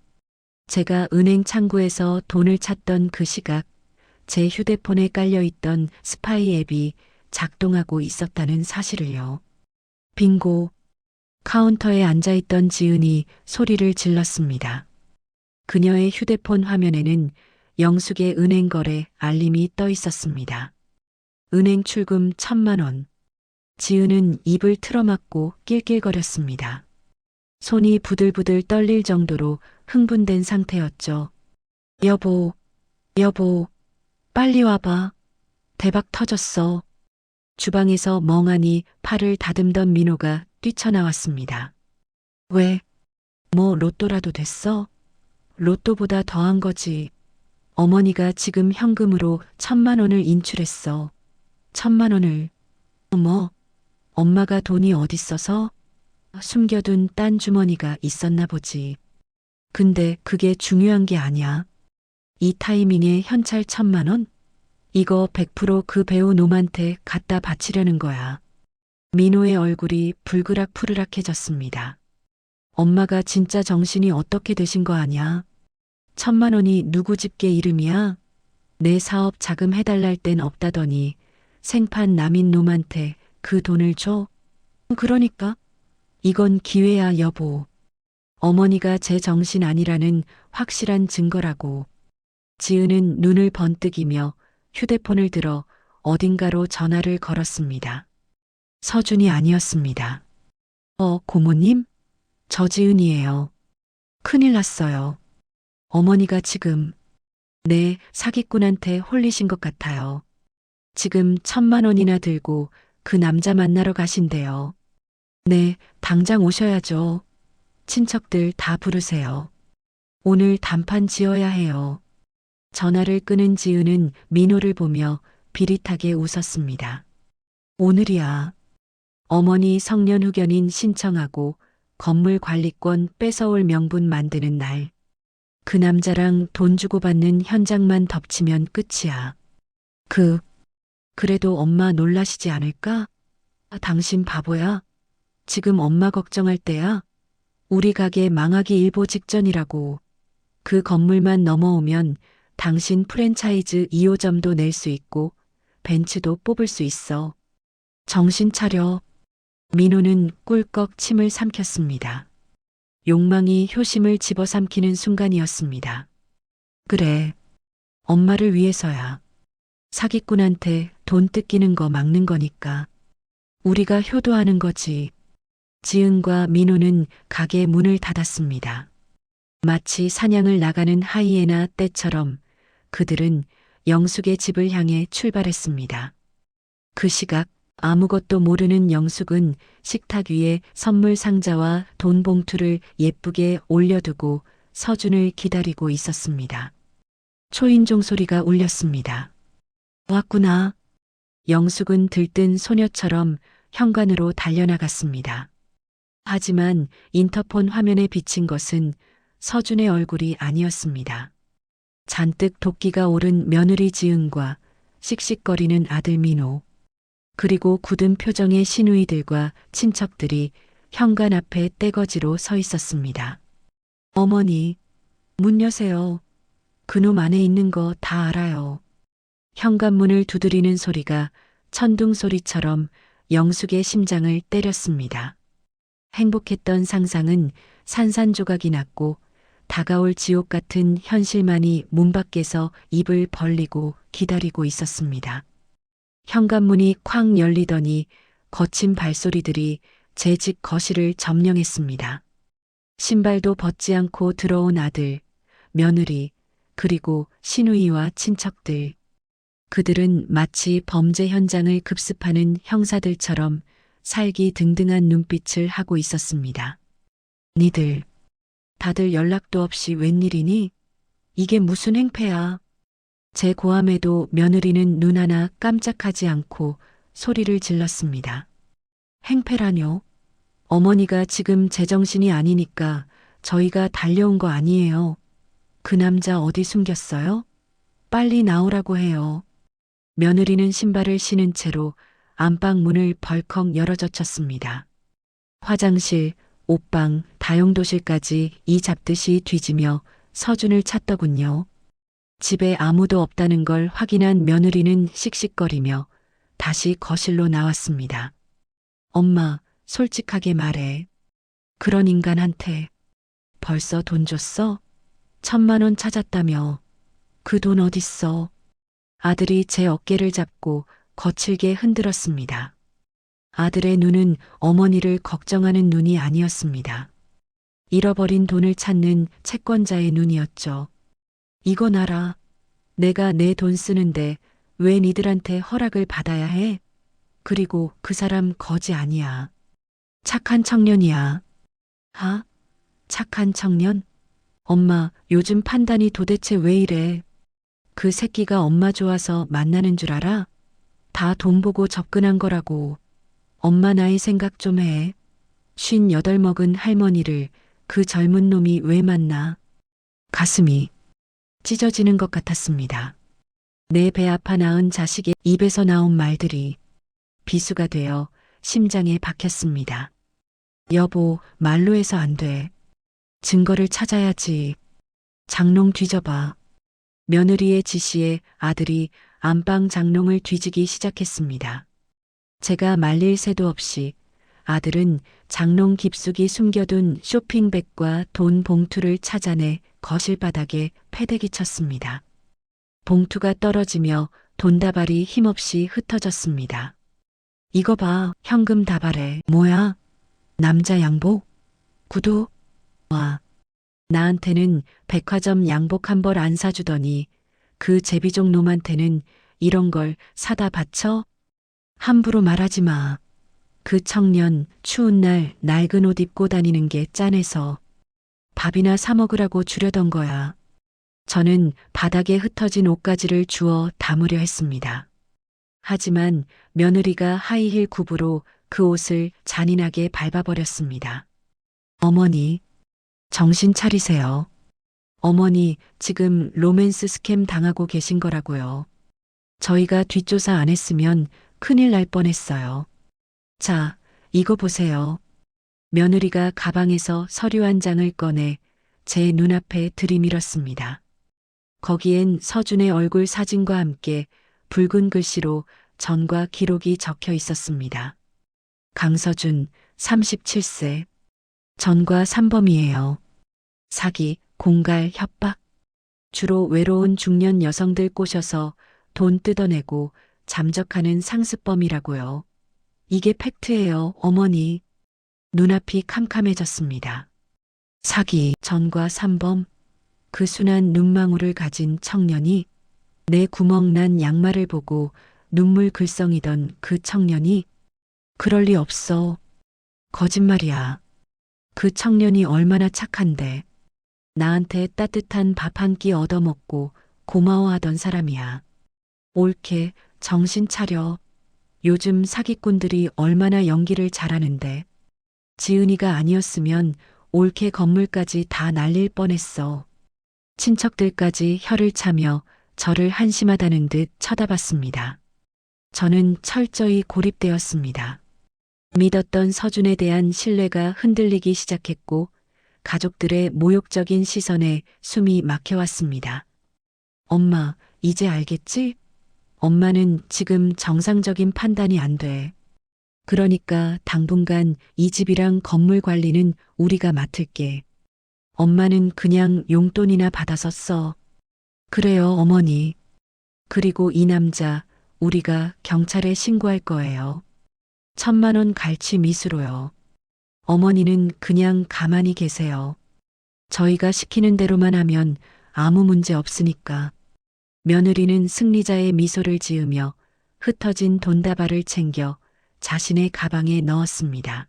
제가 은행 창구에서 돈을 찾던 그 시각, 제 휴대폰에 깔려있던 스파이 앱이 작동하고 있었다는 사실을요. 빙고. 카운터에 앉아있던 지은이 소리를 질렀습니다. 그녀의 휴대폰 화면에는 영숙의 은행 거래 알림이 떠 있었습니다. 은행 출금 1,000만 원. 지은은 입을 틀어막고 낄낄거렸습니다. 손이 부들부들 떨릴 정도로 흥분된 상태였죠. 여보, 빨리 와봐. 대박 터졌어. 주방에서 멍하니 팔을 다듬던 민호가 뛰쳐나왔습니다. 왜? 로또라도 됐어? 로또보다 더한 거지. 어머니가 지금 현금으로 1,000만 원을 인출했어. 1,000만 원을. 어머, 엄마가 돈이 어딨어서? 숨겨둔 딴 주머니가 있었나 보지. 근데 그게 중요한 게 아니야. 이 타이밍에 현찰 1,000만 원? 이거 100% 그 배우 놈한테 갖다 바치려는 거야. 민호의 얼굴이 불그락푸르락해졌습니다. 엄마가 진짜 정신이 어떻게 되신 거 아냐? 1,000만 원이 누구 집게 이름이야? 내 사업 자금 해달랄 땐 없다더니 생판 남인 놈한테 그 돈을 줘? 그러니까 이건 기회야, 여보. 어머니가 제 정신 아니라는 확실한 증거라고. 지은은 눈을 번뜩이며 휴대폰을 들어 어딘가로 전화를 걸었습니다. 서준이 아니었습니다. 고모님? 저 지은이에요. 큰일 났어요. 어머니가 지금, 네, 사기꾼한테 홀리신 것 같아요. 지금 1,000만 원이나 들고 그 남자 만나러 가신대요. 네, 당장 오셔야죠. 친척들 다 부르세요. 오늘 단판 지어야 해요. 전화를 끊은 지은은 민호를 보며 비릿하게 웃었습니다. 오늘이야. 어머니 성년 후견인 신청하고 건물 관리권 뺏어올 명분 만드는 날. 그 남자랑 돈 주고받는 현장만 덮치면 끝이야. 그래도 엄마 놀라시지 않을까? 아, 당신 바보야. 지금 엄마 걱정할 때야. 우리 가게 망하기 일보 직전이라고. 그 건물만 넘어오면 당신 프랜차이즈 2호점도 낼 수 있고 벤츠도 뽑을 수 있어. 정신 차려. 민호는 꿀꺽 침을 삼켰습니다. 욕망이 효심을 집어삼키는 순간이었습니다. 그래. 엄마를 위해서야. 사기꾼한테 돈 뜯기는 거 막는 거니까. 우리가 효도하는 거지. 지은과 민호는 가게 문을 닫았습니다. 마치 사냥을 나가는 하이에나 떼처럼 그들은 영숙의 집을 향해 출발했습니다. 그 시각 아무것도 모르는 영숙은 식탁 위에 선물 상자와 돈 봉투를 예쁘게 올려두고 서준을 기다리고 있었습니다. 초인종 소리가 울렸습니다. 왔구나. 영숙은 들뜬 소녀처럼 현관으로 달려나갔습니다. 하지만 인터폰 화면에 비친 것은 서준의 얼굴이 아니었습니다. 잔뜩 도끼가 오른 며느리 지은과 씩씩거리는 아들 민호, 그리고 굳은 표정의 시누이들과 친척들이 현관 앞에 떼거지로 서 있었습니다. 어머니, 문 여세요. 그놈 안에 있는 거 다 알아요. 현관문을 두드리는 소리가 천둥 소리처럼 영숙의 심장을 때렸습니다. 행복했던 상상은 산산조각이 났고 다가올 지옥 같은 현실만이 문 밖에서 입을 벌리고 기다리고 있었습니다. 현관문이 쾅 열리더니 거친 발소리들이 제 집 거실을 점령했습니다. 신발도 벗지 않고 들어온 아들, 며느리, 그리고 시누이와 친척들. 그들은 마치 범죄 현장을 급습하는 형사들처럼 살기등등한 눈빛을 하고 있었습니다. 니들, 다들 연락도 없이 웬일이니? 이게 무슨 행패야? 제 고함에도 며느리는 눈 하나 깜짝하지 않고 소리를 질렀습니다. 행패라뇨? 어머니가 지금 제정신이 아니니까 저희가 달려온 거 아니에요. 그 남자 어디 숨겼어요? 빨리 나오라고 해요. 며느리는 신발을 신은 채로 안방 문을 벌컥 열어젖혔습니다. 화장실, 옷방, 다용도실까지 이 잡듯이 뒤지며 서준을 찾더군요. 집에 아무도 없다는 걸 확인한 며느리는 씩씩거리며 다시 거실로 나왔습니다. 엄마, 솔직하게 말해. 그런 인간한테 벌써 돈 줬어? 1,000만 원 찾았다며. 그 돈 어딨어? 아들이 제 어깨를 잡고 거칠게 흔들었습니다. 아들의 눈은 어머니를 걱정하는 눈이 아니었습니다. 잃어버린 돈을 찾는 채권자의 눈이었죠. 이건 알아. 내가 내 돈 쓰는데 왜 니들한테 허락을 받아야 해? 그리고 그 사람 거지 아니야. 착한 청년이야. 아? 착한 청년? 엄마, 요즘 판단이 도대체 왜 이래? 그 새끼가 엄마 좋아서 만나는 줄 알아? 다 돈 보고 접근한 거라고. 엄마 나이 생각 좀 해. 58 먹은 할머니를 그 젊은 놈이 왜 만나? 가슴이 찢어지는 것 같았습니다. 내 배 아파 낳은 자식의 입에서 나온 말들이 비수가 되어 심장에 박혔습니다. 여보, 말로 해서 안 돼. 증거를 찾아야지. 장롱 뒤져봐. 며느리의 지시에 아들이 안방 장롱을 뒤지기 시작했습니다. 제가 말릴 새도 없이 아들은 장롱 깊숙이 숨겨둔 쇼핑백과 돈 봉투를 찾아내 거실 바닥에 패대기 쳤습니다. 봉투가 떨어지며 돈다발이 힘없이 흩어졌습니다. 이거 봐, 현금 다발에. 뭐야? 남자 양복? 구두? 와, 나한테는 백화점 양복 한 벌 안 사주더니 그 제비족 놈한테는 이런 걸 사다 바쳐? 함부로 말하지 마. 그 청년 추운 날 낡은 옷 입고 다니는 게 짠해서 밥이나 사 먹으라고 주려던 거야. 저는 바닥에 흩어진 옷가지를 주워 담으려 했습니다. 하지만 며느리가 하이힐 굽으로 그 옷을 잔인하게 밟아버렸습니다. 어머니, 정신 차리세요. 어머니, 지금 로맨스 스캠 당하고 계신 거라고요. 저희가 뒷조사 안 했으면 큰일 날 뻔했어요. 자, 이거 보세요. 며느리가 가방에서 서류 한 장을 꺼내 제 눈앞에 들이밀었습니다. 거기엔 서준의 얼굴 사진과 함께 붉은 글씨로 전과 기록이 적혀 있었습니다. 강서준, 37세. 전과 3범이에요. 사기, 공갈, 협박. 주로 외로운 중년 여성들 꼬셔서 돈 뜯어내고 잠적하는 상습범이라고요. 이게 팩트예요, 어머니. 눈앞이 캄캄해졌습니다. 사기, 전과 3범. 그 순한 눈망울을 가진 청년이 내 구멍 난 양말을 보고 눈물 글썽이던 그 청년이 그럴 리 없어. 거짓말이야. 그 청년이 얼마나 착한데. 나한테 따뜻한 밥 한 끼 얻어먹고 고마워하던 사람이야. 옳게 정신 차려. 요즘 사기꾼들이 얼마나 연기를 잘하는데. 지은이가 아니었으면 옳게 건물까지 다 날릴 뻔했어. 친척들까지 혀를 차며 저를 한심하다는 듯 쳐다봤습니다. 저는 철저히 고립되었습니다. 믿었던 서준에 대한 신뢰가 흔들리기 시작했고 가족들의 모욕적인 시선에 숨이 막혀왔습니다. 엄마, 이제 알겠지? 엄마는 지금 정상적인 판단이 안 돼. 그러니까 당분간 이 집이랑 건물 관리는 우리가 맡을게. 엄마는 그냥 용돈이나 받아서 써. 그래요, 어머니. 그리고 이 남자, 우리가 경찰에 신고할 거예요. 1,000만 원 갈취 미수로요. 어머니는 그냥 가만히 계세요. 저희가 시키는 대로만 하면 아무 문제 없으니까. 며느리는 승리자의 미소를 지으며 흩어진 돈다발을 챙겨 자신의 가방에 넣었습니다.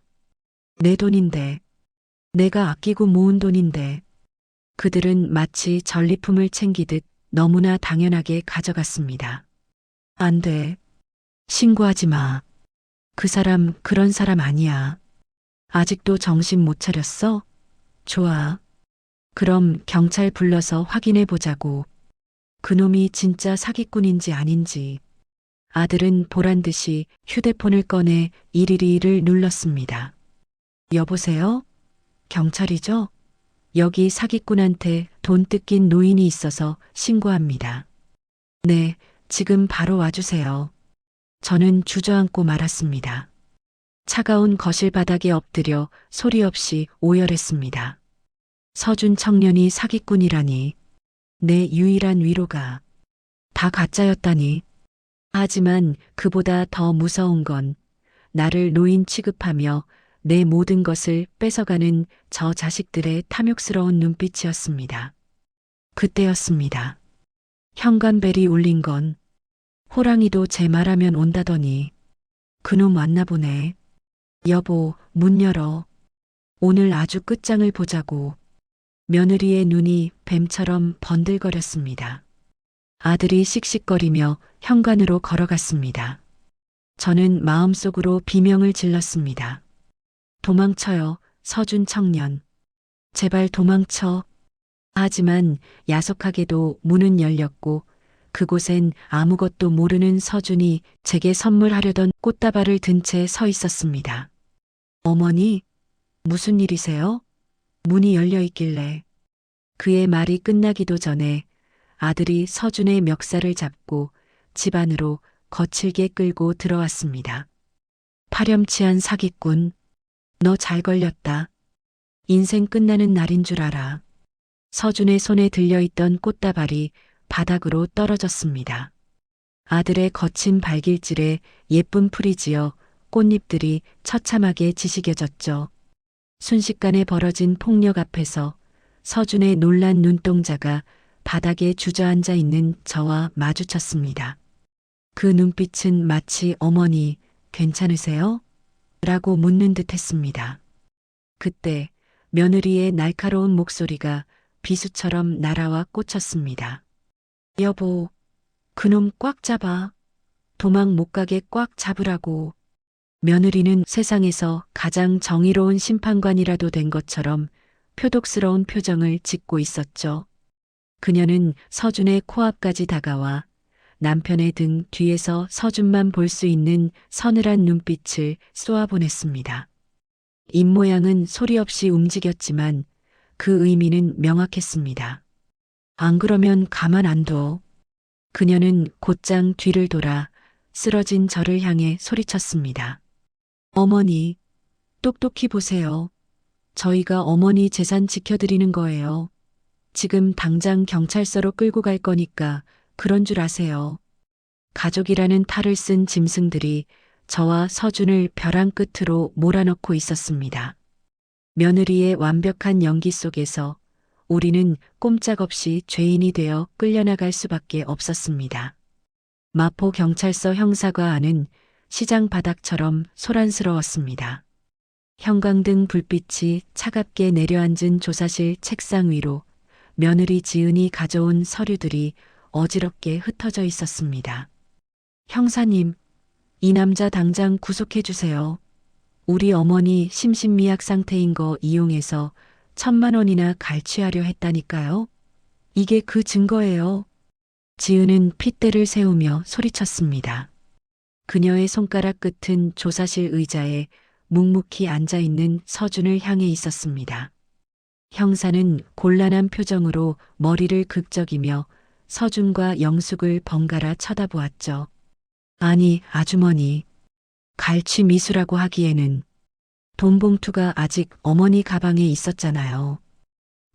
내 돈인데. 내가 아끼고 모은 돈인데. 그들은 마치 전리품을 챙기듯 너무나 당연하게 가져갔습니다. 안 돼. 신고하지 마. 그 사람 그런 사람 아니야. 아직도 정신 못 차렸어? 좋아. 그럼 경찰 불러서 확인해 보자고. 그놈이 진짜 사기꾼인지 아닌지. 아들은 보란 듯이 휴대폰을 꺼내 112를 눌렀습니다. 여보세요? 경찰이죠? 여기 사기꾼한테 돈 뜯긴 노인이 있어서 신고합니다. 네, 지금 바로 와주세요. 저는 주저앉고 말았습니다. 차가운 거실 바닥에 엎드려 소리 없이 오열했습니다. 서준 청년이 사기꾼이라니. 내 유일한 위로가 다 가짜였다니. 하지만 그보다 더 무서운 건 나를 노인 취급하며 내 모든 것을 뺏어가는 저 자식들의 탐욕스러운 눈빛이었습니다. 그때였습니다. 현관벨이 울린 건 호랑이도 제 말하면 온다더니 그놈 왔나 보네. 여보, 문 열어. 오늘 아주 끝장을 보자고. 며느리의 눈이 뱀처럼 번들거렸습니다. 아들이 씩씩거리며 현관으로 걸어갔습니다. 저는 마음속으로 비명을 질렀습니다. 도망쳐요, 서준 청년. 제발 도망쳐. 하지만 야속하게도 문은 열렸고 그곳엔 아무것도 모르는 서준이 제게 선물하려던 꽃다발을 든 채 서 있었습니다. 어머니, 무슨 일이세요? 문이 열려 있길래. 그의 말이 끝나기도 전에 아들이 서준의 멱살을 잡고 집 안으로 거칠게 끌고 들어왔습니다. 파렴치한 사기꾼. 너 잘 걸렸다. 인생 끝나는 날인 줄 알아. 서준의 손에 들려있던 꽃다발이 바닥으로 떨어졌습니다. 아들의 거친 발길질에 예쁜 풀이 지어 꽃잎들이 처참하게 지시겨졌죠. 순식간에 벌어진 폭력 앞에서 서준의 놀란 눈동자가 바닥에 주저앉아 있는 저와 마주쳤습니다. 그 눈빛은 마치 어머니, 괜찮으세요? 라고 묻는 듯 했습니다. 그때 며느리의 날카로운 목소리가 비수처럼 날아와 꽂혔습니다. 여보, 그놈 꽉 잡아. 도망 못 가게 꽉 잡으라고. 며느리는 세상에서 가장 정의로운 심판관이라도 된 것처럼 표독스러운 표정을 짓고 있었죠. 그녀는 서준의 코앞까지 다가와 남편의 등 뒤에서 서준만 볼 수 있는 서늘한 눈빛을 쏘아보냈습니다. 입모양은 소리 없이 움직였지만 그 의미는 명확했습니다. 안 그러면 가만 안 둬. 그녀는 곧장 뒤를 돌아 쓰러진 저를 향해 소리쳤습니다. 어머니, 똑똑히 보세요. 저희가 어머니 재산 지켜드리는 거예요. 지금 당장 경찰서로 끌고 갈 거니까 그런 줄 아세요. 가족이라는 탈을 쓴 짐승들이 저와 서준을 벼랑 끝으로 몰아넣고 있었습니다. 며느리의 완벽한 연기 속에서 우리는 꼼짝없이 죄인이 되어 끌려나갈 수밖에 없었습니다. 마포 경찰서 형사과 안은 시장 바닥처럼 소란스러웠습니다. 형광등 불빛이 차갑게 내려앉은 조사실 책상 위로 며느리 지은이 가져온 서류들이 어지럽게 흩어져 있었습니다. 형사님, 이 남자 당장 구속해 주세요. 우리 어머니 심신미약 상태인 거 이용해서 1,000만 원이나 갈취하려 했다니까요. 이게 그 증거예요. 지은은 핏대를 세우며 소리쳤습니다. 그녀의 손가락 끝은 조사실 의자에 묵묵히 앉아있는 서준을 향해 있었습니다. 형사는 곤란한 표정으로 머리를 극적이며 서준과 영숙을 번갈아 쳐다보았죠. 아니, 아주머니. 갈취 미수라고 하기에는 돈 봉투가 아직 어머니 가방에 있었잖아요.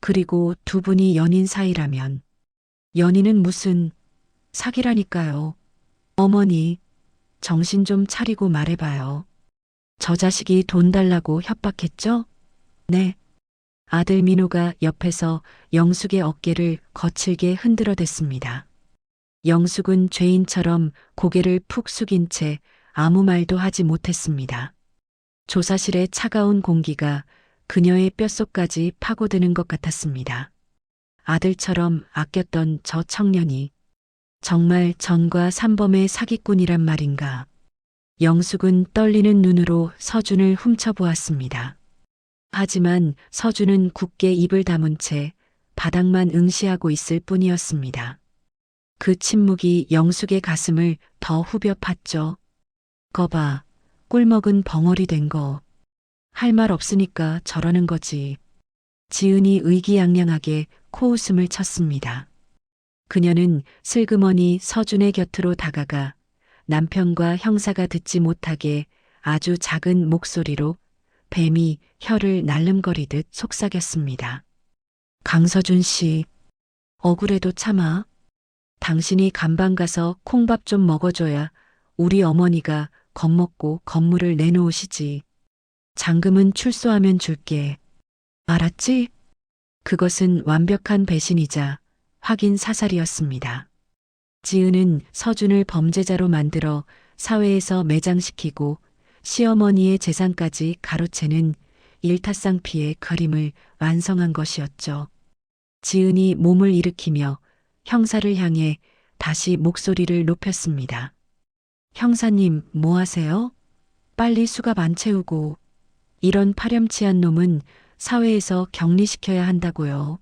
그리고 두 분이 연인 사이라면 연인은 무슨 사기라니까요. 어머니, 정신 좀 차리고 말해봐요. 저 자식이 돈 달라고 협박했죠? 네. 아들 민호가 옆에서 영숙의 어깨를 거칠게 흔들어댔습니다. 영숙은 죄인처럼 고개를 푹 숙인 채 아무 말도 하지 못했습니다. 조사실의 차가운 공기가 그녀의 뼛속까지 파고드는 것 같았습니다. 아들처럼 아꼈던 저 청년이 정말 전과 삼범의 사기꾼이란 말인가. 영숙은 떨리는 눈으로 서준을 훔쳐보았습니다. 하지만 서준은 굳게 입을 다문 채 바닥만 응시하고 있을 뿐이었습니다. 그 침묵이 영숙의 가슴을 더 후벼 팠죠. 거봐, 꿀먹은 벙어리 된 거. 할 말 없으니까 저러는 거지. 지은이 의기양양하게 코웃음을 쳤습니다. 그녀는 슬그머니 서준의 곁으로 다가가 남편과 형사가 듣지 못하게 아주 작은 목소리로 뱀이 혀를 날름거리듯 속삭였습니다. 강서준 씨, 억울해도 참아. 당신이 감방 가서 콩밥 좀 먹어줘야 우리 어머니가 겁먹고 건물을 내놓으시지. 잔금은 출소하면 줄게. 알았지? 그것은 완벽한 배신이자 확인 사살이었습니다. 지은은 서준을 범죄자로 만들어 사회에서 매장시키고 시어머니의 재산까지 가로채는 일타쌍피의 그림을 완성한 것이었죠. 지은이 몸을 일으키며 형사를 향해 다시 목소리를 높였습니다. 형사님, 뭐 하세요? 빨리 수갑 안 채우고. 이런 파렴치한 놈은 사회에서 격리시켜야 한다고요.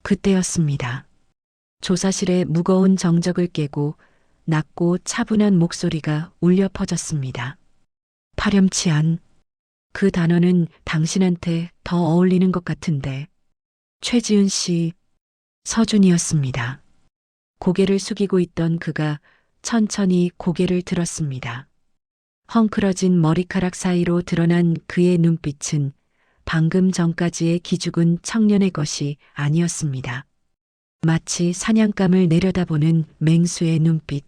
그때였습니다. 조사실의 무거운 정적을 깨고 낮고 차분한 목소리가 울려 퍼졌습니다. 파렴치한. 그 단어는 당신한테 더 어울리는 것 같은데. 최지은 씨, 서준이었습니다. 고개를 숙이고 있던 그가 천천히 고개를 들었습니다. 헝클어진 머리카락 사이로 드러난 그의 눈빛은 방금 전까지의 기죽은 청년의 것이 아니었습니다. 마치 사냥감을 내려다보는 맹수의 눈빛.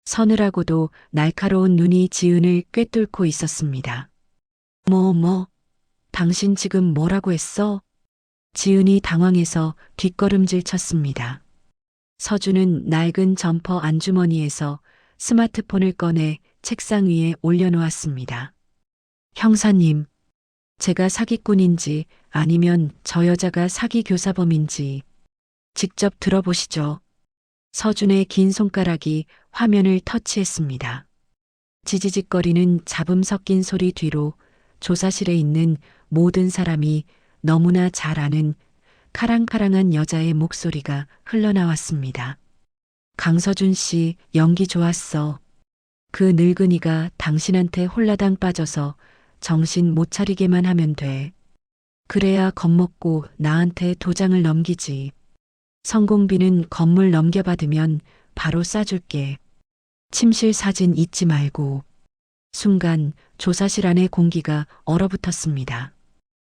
서늘하고도 날카로운 눈이 지은을 꿰뚫고 있었습니다. 당신 지금 뭐라고 했어? 지은이 당황해서 뒷걸음질 쳤습니다. 서준은 낡은 점퍼 안주머니에서 스마트폰을 꺼내 책상 위에 올려놓았습니다. 형사님, 제가 사기꾼인지 아니면 저 여자가 사기 교사범인지 직접 들어보시죠. 서준의 긴 손가락이 화면을 터치했습니다. 지지직거리는 잡음 섞인 소리 뒤로 조사실에 있는 모든 사람이 너무나 잘 아는 카랑카랑한 여자의 목소리가 흘러나왔습니다. 강서준 씨 연기 좋았어. 그 늙은이가 당신한테 홀라당 빠져서 정신 못 차리게만 하면 돼. 그래야 겁먹고 나한테 도장을 넘기지. 성공비는 건물 넘겨받으면 바로 싸줄게. 침실 사진 잊지 말고. 순간 조사실 안의 공기가 얼어붙었습니다.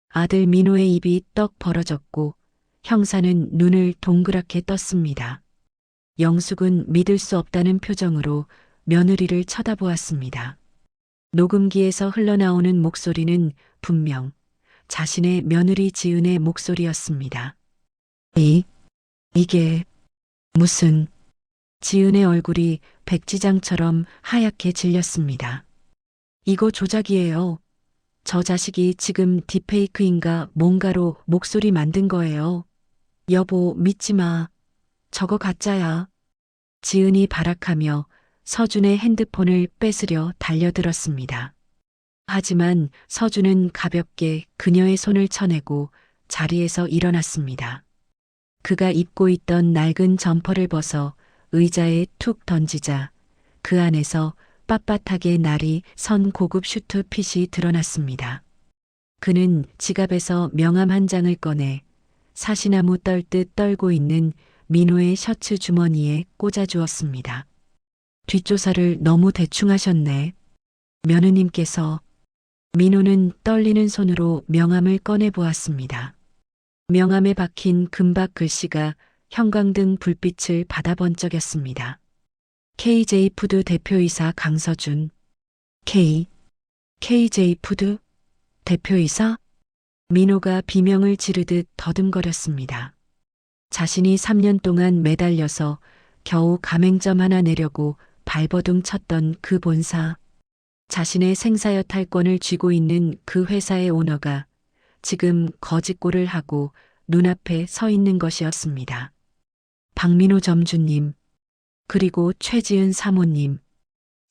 아들 민호의 입이 떡 벌어졌고 형사는 눈을 동그랗게 떴습니다. 영숙은 믿을 수 없다는 표정으로 며느리를 쳐다보았습니다. 녹음기에서 흘러나오는 목소리는 분명 자신의 며느리 지은의 목소리였습니다. 이게 무슨... 지은의 얼굴이 백지장처럼 하얗게 질렸습니다. 이거 조작이에요. 저 자식이 지금 딥페이크인가 뭔가로 목소리 만든 거예요. 여보, 믿지 마. 저거 가짜야. 지은이 발악하며 서준의 핸드폰을 뺏으려 달려들었습니다. 하지만 서준은 가볍게 그녀의 손을 쳐내고 자리에서 일어났습니다. 그가 입고 있던 낡은 점퍼를 벗어 의자에 툭 던지자 그 안에서 빳빳하게 날이 선 고급 슈트 핏이 드러났습니다. 그는 지갑에서 명함 한 장을 꺼내 사시나무 떨듯 떨고 있는 민호의 셔츠 주머니에 꽂아주었습니다. 뒷조사를 너무 대충 하셨네. 며느님께서. 민호는 떨리는 손으로 명함을 꺼내보았습니다. 명함에 박힌 금박 글씨가 형광등 불빛을 받아 번쩍였습니다. KJ푸드 대표이사 강서준. KJ푸드 대표이사? 민호가 비명을 지르듯 더듬거렸습니다. 자신이 3년 동안 매달려서 겨우 가맹점 하나 내려고 발버둥 쳤던 그 본사, 자신의 생사여탈권을 쥐고 있는 그 회사의 오너가 지금 거짓골을 하고 눈앞에 서 있는 것이었습니다. 박민호 점주님, 그리고 최지은 사모님,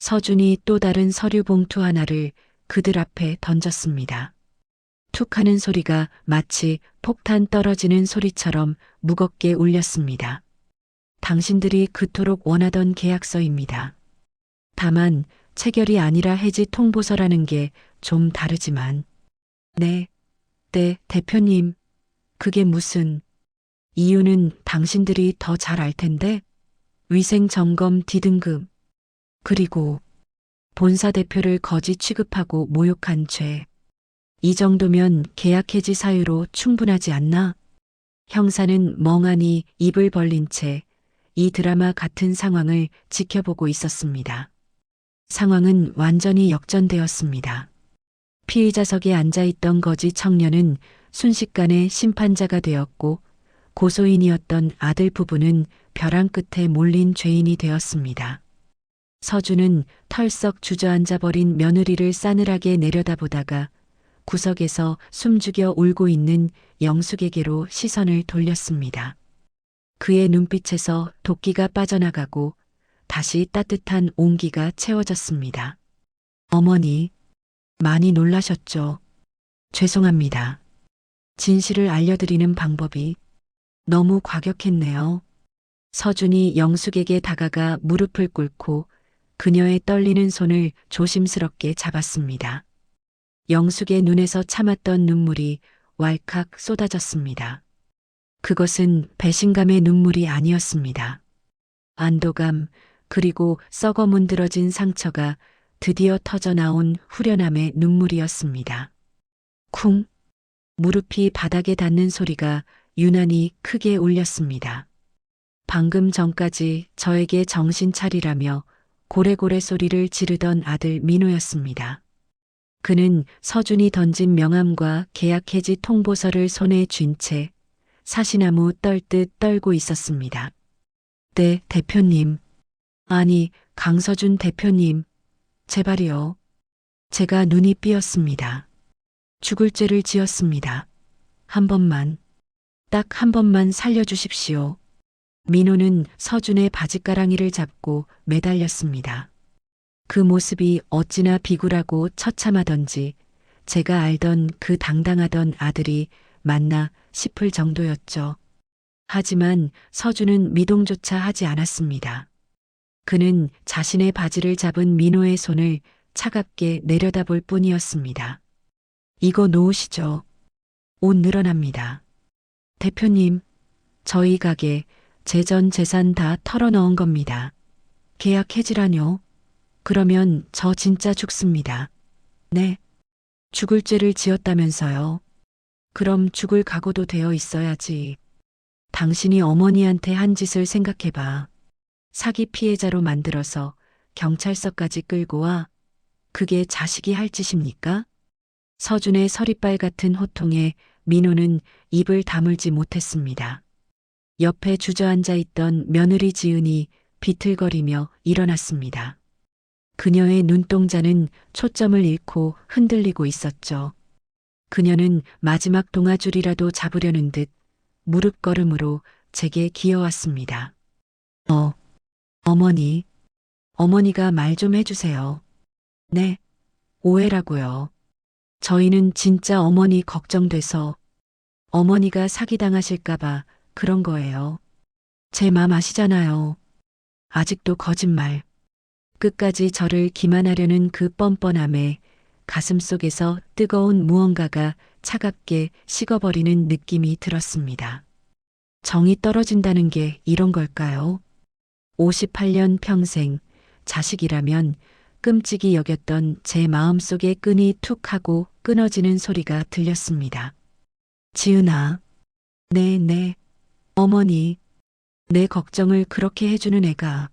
서준이 또 다른 서류 봉투 하나를 그들 앞에 던졌습니다. 툭 하는 소리가 마치 폭탄 떨어지는 소리처럼 무겁게 울렸습니다. 당신들이 그토록 원하던 계약서입니다. 다만 체결이 아니라 해지 통보서라는 게 좀 다르지만. 네, 대표님. 그게 무슨... 이유는 당신들이 더 잘 알 텐데. 위생점검 D등급. 그리고 본사 대표를 거짓 취급하고 모욕한 죄. 이 정도면 계약 해지 사유로 충분하지 않나? 형사는 멍하니 입을 벌린 채 이 드라마 같은 상황을 지켜보고 있었습니다. 상황은 완전히 역전되었습니다. 피의자석에 앉아있던 거지 청년은 순식간에 심판자가 되었고 고소인이었던 아들 부부는 벼랑 끝에 몰린 죄인이 되었습니다. 서준은 털썩 주저앉아 버린 며느리를 싸늘하게 내려다보다가 구석에서 숨죽여 울고 있는 영숙에게로 시선을 돌렸습니다. 그의 눈빛에서 도끼가 빠져나가고 다시 따뜻한 온기가 채워졌습니다. 어머니, 많이 놀라셨죠? 죄송합니다. 진실을 알려드리는 방법이 너무 과격했네요. 서준이 영숙에게 다가가 무릎을 꿇고 그녀의 떨리는 손을 조심스럽게 잡았습니다. 영숙의 눈에서 참았던 눈물이 왈칵 쏟아졌습니다. 그것은 배신감의 눈물이 아니었습니다. 안도감, 그리고 썩어 문드러진 상처가 드디어 터져나온 후련함의 눈물이었습니다. 쿵! 무릎이 바닥에 닿는 소리가 유난히 크게 울렸습니다. 방금 전까지 저에게 정신 차리라며 고래고래 소리를 지르던 아들 민호였습니다. 그는 서준이 던진 명함과 계약 해지 통보서를 손에 쥔 채 사시나무 떨듯 떨고 있었습니다. 네, 대표님. 아니, 강서준 대표님. 제발이요. 제가 눈이 삐었습니다. 죽을 죄를 지었습니다. 한 번만, 딱 한 번만 살려주십시오. 민호는 서준의 바짓가랑이를 잡고 매달렸습니다. 그 모습이 어찌나 비굴하고 처참하던지 제가 알던 그 당당하던 아들이 맞나 싶을 정도였죠. 하지만 서준은 미동조차 하지 않았습니다. 그는 자신의 바지를 잡은 민호의 손을 차갑게 내려다볼 뿐이었습니다. 이거 놓으시죠. 옷 늘어납니다. 대표님, 저희 가게 제 전 재산 다 털어넣은 겁니다. 계약 해지라뇨? 그러면 저 진짜 죽습니다. 네. 죽을 죄를 지었다면서요. 그럼 죽을 각오도 되어 있어야지. 당신이 어머니한테 한 짓을 생각해봐. 사기 피해자로 만들어서 경찰서까지 끌고 와. 그게 자식이 할 짓입니까? 서준의 서리빨 같은 호통에 민호는 입을 다물지 못했습니다. 옆에 주저앉아 있던 며느리 지은이 비틀거리며 일어났습니다. 그녀의 눈동자는 초점을 잃고 흔들리고 있었죠. 그녀는 마지막 동아줄이라도 잡으려는 듯 무릎걸음으로 제게 기어왔습니다. 어머니, 어머니가 말 좀 해주세요. 네, 오해라고요. 저희는 진짜 어머니 걱정돼서 어머니가 사기당하실까봐 그런 거예요. 제 맘 아시잖아요. 아직도 거짓말. 끝까지 저를 기만하려는 그 뻔뻔함에 가슴속에서 뜨거운 무언가가 차갑게 식어버리는 느낌이 들었습니다. 정이 떨어진다는 게 이런 걸까요? 58년 평생 자식이라면 끔찍이 여겼던 제 마음속의 끈이 툭 하고 끊어지는 소리가 들렸습니다. 지은아, 네, 어머니, 내 걱정을 그렇게 해주는 애가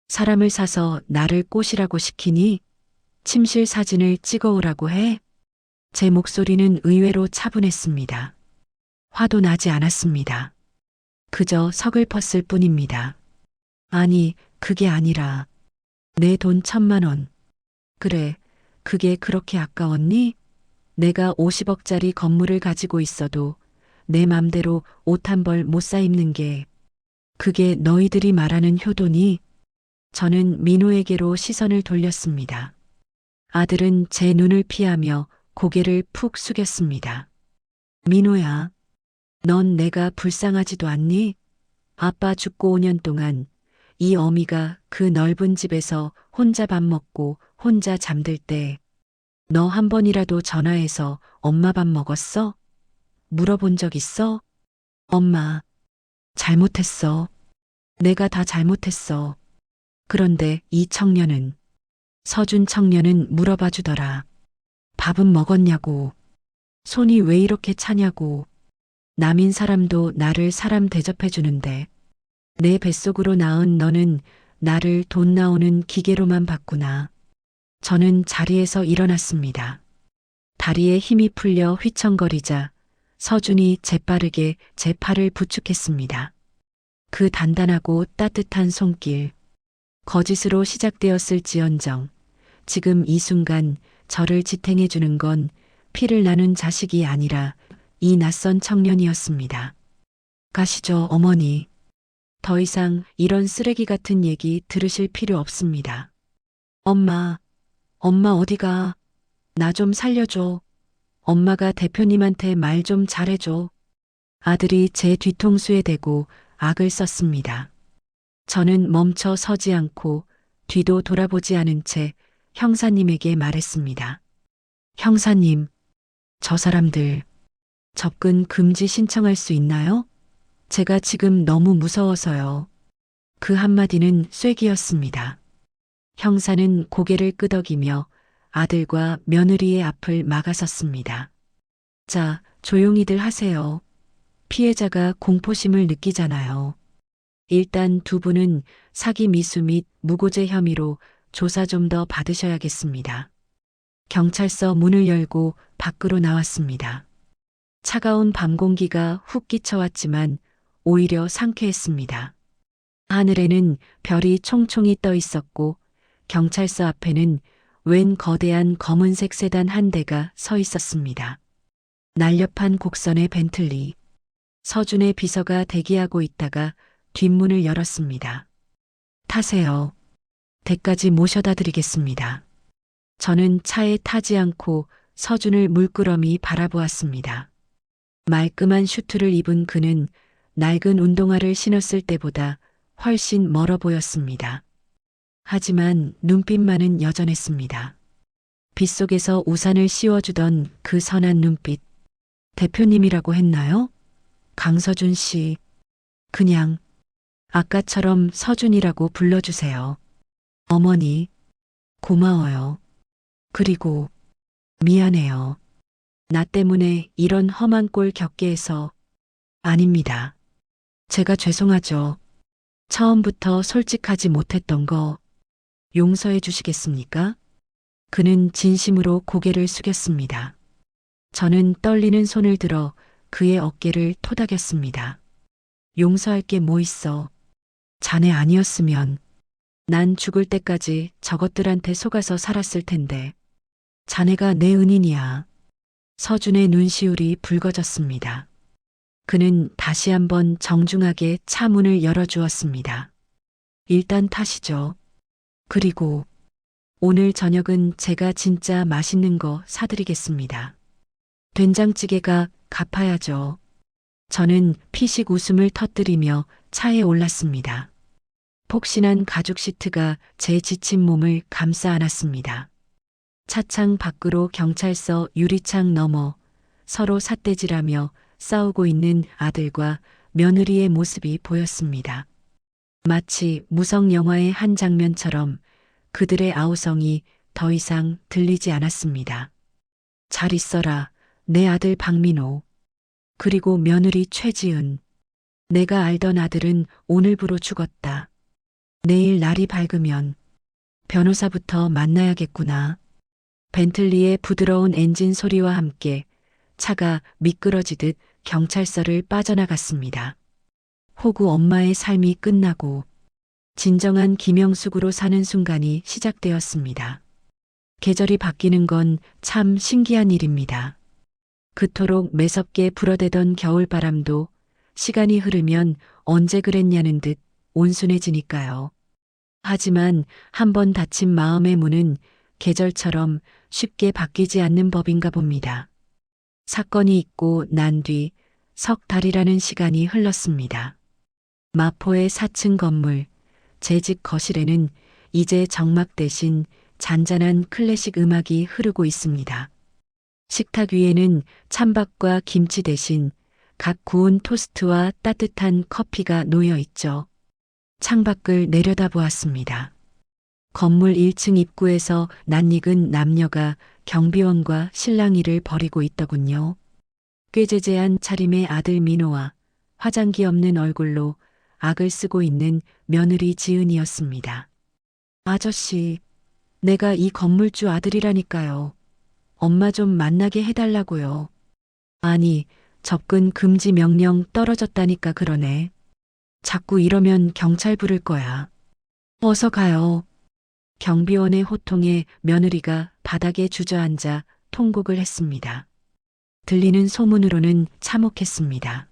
사람을 사서 나를 꼬시라고 시키니 침실 사진을 찍어오라고 해? 제 목소리는 의외로 차분했습니다. 화도 나지 않았습니다. 그저 서글펐을 뿐입니다. 아니, 그게 아니라 내 돈 1,000만 원. 그래, 그게 그렇게 아까웠니? 내가 50억짜리 건물을 가지고 있어도 내 맘대로 옷 한 벌 못 사 입는 게 그게 너희들이 말하는 효도니? 저는 민호에게로 시선을 돌렸습니다. 아들은 제 눈을 피하며 고개를 푹 숙였습니다. 민호야, 넌 내가 불쌍하지도 않니? 아빠 죽고 5년 동안 이 어미가 그 넓은 집에서 혼자 밥 먹고 혼자 잠들 때 너 한 번이라도 전화해서 엄마 밥 먹었어? 물어본 적 있어? 엄마, 잘못했어. 내가 다 잘못했어. 그런데 이 청년은, 서준 청년은 물어봐 주더라. 밥은 먹었냐고. 손이 왜 이렇게 차냐고. 남인 사람도 나를 사람 대접해 주는데 내 뱃속으로 낳은 너는 나를 돈 나오는 기계로만 봤구나. 저는 자리에서 일어났습니다. 다리에 힘이 풀려 휘청거리자 서준이 재빠르게 제 팔을 부축했습니다. 그 단단하고 따뜻한 손길. 거짓으로 시작되었을지언정 지금 이 순간 저를 지탱해 주는 건 피를 나눈 자식이 아니라 이 낯선 청년이었습니다. 가시죠, 어머니. 더 이상 이런 쓰레기 같은 얘기 들으실 필요 없습니다. 엄마 어디가? 나 좀 살려줘. 엄마가 대표님한테 말 좀 잘해줘. 아들이 제 뒤통수에 대고 악을 썼습니다. 저는 멈춰 서지 않고 뒤도 돌아보지 않은 채 형사님에게 말했습니다. 형사님, 저 사람들 접근 금지 신청할 수 있나요? 제가 지금 너무 무서워서요. 그 한마디는 쐐기였습니다. 형사는 고개를 끄덕이며 아들과 며느리의 앞을 막아섰습니다. 자, 조용히들 하세요. 피해자가 공포심을 느끼잖아요. 일단 두 분은 사기 미수 및 무고죄 혐의로 조사 좀 더 받으셔야겠습니다. 경찰서 문을 열고 밖으로 나왔습니다. 차가운 밤 공기가 훅 끼쳐왔지만 오히려 상쾌했습니다. 하늘에는 별이 총총히 떠 있었고 경찰서 앞에는 웬 거대한 검은색 세단 한 대가 서 있었습니다. 날렵한 곡선의 벤틀리. 서준의 비서가 대기하고 있다가 뒷문을 열었습니다. 타세요. 댁까지 모셔다 드리겠습니다. 저는 차에 타지 않고 서준을 물끄러미 바라보았습니다. 말끔한 슈트를 입은 그는 낡은 운동화를 신었을 때보다 훨씬 멀어 보였습니다. 하지만 눈빛만은 여전했습니다. 빗속에서 우산을 씌워주던 그 선한 눈빛. 대표님이라고 했나요? 강서준 씨. 그냥 아까처럼 서준이라고 불러주세요. 어머니, 고마워요. 그리고 미안해요. 나 때문에 이런 험한 꼴 겪게 해서. 아닙니다. 제가 죄송하죠. 처음부터 솔직하지 못했던 거 용서해 주시겠습니까? 그는 진심으로 고개를 숙였습니다. 저는 떨리는 손을 들어 그의 어깨를 토닥였습니다. 용서할 게 뭐 있어. 자네 아니었으면 난 죽을 때까지 저것들한테 속아서 살았을 텐데. 자네가 내 은인이야. 서준의 눈시울이 붉어졌습니다. 그는 다시 한번 정중하게 차 문을 열어주었습니다. 일단 타시죠. 그리고 오늘 저녁은 제가 진짜 맛있는 거 사드리겠습니다. 된장찌개가 갚아야죠. 저는 피식 웃음을 터뜨리며 차에 올랐습니다. 폭신한 가죽 시트가 제 지친 몸을 감싸 안았습니다. 차창 밖으로 경찰서 유리창 너머 서로 삿대질하며 싸우고 있는 아들과 며느리의 모습이 보였습니다. 마치 무성 영화의 한 장면처럼 그들의 아우성이 더 이상 들리지 않았습니다. 잘 있어라, 내 아들 박민호. 그리고 며느리 최지은. 내가 알던 아들은 오늘부로 죽었다. 내일 날이 밝으면 변호사부터 만나야겠구나. 벤틀리의 부드러운 엔진 소리와 함께 차가 미끄러지듯 경찰서를 빠져나갔습니다. 호구 엄마의 삶이 끝나고 진정한 김영숙으로 사는 순간이 시작되었습니다. 계절이 바뀌는 건 참 신기한 일입니다. 그토록 매섭게 불어대던 겨울바람도 시간이 흐르면 언제 그랬냐는 듯 온순해지니까요. 하지만 한번 닫힌 마음의 문은 계절처럼 쉽게 바뀌지 않는 법인가 봅니다. 사건이 있고 난 뒤 석 달이라는 시간이 흘렀습니다. 마포의 4층 건물, 제 집 거실에는 이제 정막 대신 잔잔한 클래식 음악이 흐르고 있습니다. 식탁 위에는 찬밥과 김치 대신 각 구운 토스트와 따뜻한 커피가 놓여 있죠. 창밖을 내려다보았습니다. 건물 1층 입구에서 낯익은 남녀가 경비원과 실랑이를 벌이고 있더군요. 꾀죄죄한 차림의 아들 민호와 화장기 없는 얼굴로 악을 쓰고 있는 며느리 지은이었습니다. 아저씨, 내가 이 건물주 아들이라니까요. 엄마 좀 만나게 해달라고요. 아니, 접근 금지 명령 떨어졌다니까 그러네. 자꾸 이러면 경찰 부를 거야. 어서 가요. 경비원의 호통에 며느리가 바닥에 주저앉아 통곡을 했습니다. 들리는 소문으로는 참혹했습니다.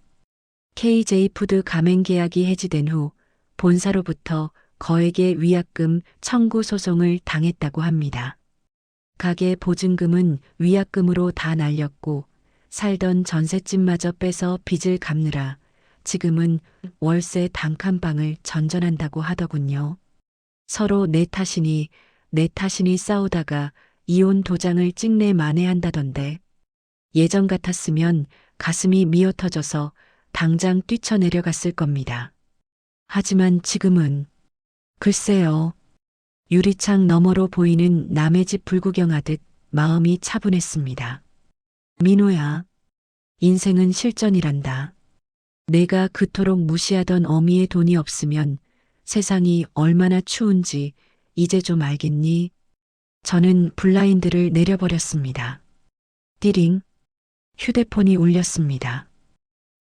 KJ푸드 가맹 계약이 해지된 후 본사로부터 거액의 위약금 청구 소송을 당했다고 합니다. 가게 보증금은 위약금으로 다 날렸고 살던 전셋집마저 빼서 빚을 갚느라 지금은 월세 단칸방을 전전한다고 하더군요. 서로 내 탓이니 싸우다가 이혼 도장을 찍내 만회한다던데 예전 같았으면 가슴이 미어터져서 당장 뛰쳐내려갔을 겁니다. 하지만 지금은 글쎄요. 유리창 너머로 보이는 남의 집 불구경하듯 마음이 차분했습니다. 민호야, 인생은 실전이란다. 내가 그토록 무시하던 어미의 돈이 없으면 세상이 얼마나 추운지 이제 좀 알겠니? 저는 블라인드를 내려버렸습니다. 띠링. 휴대폰이 울렸습니다.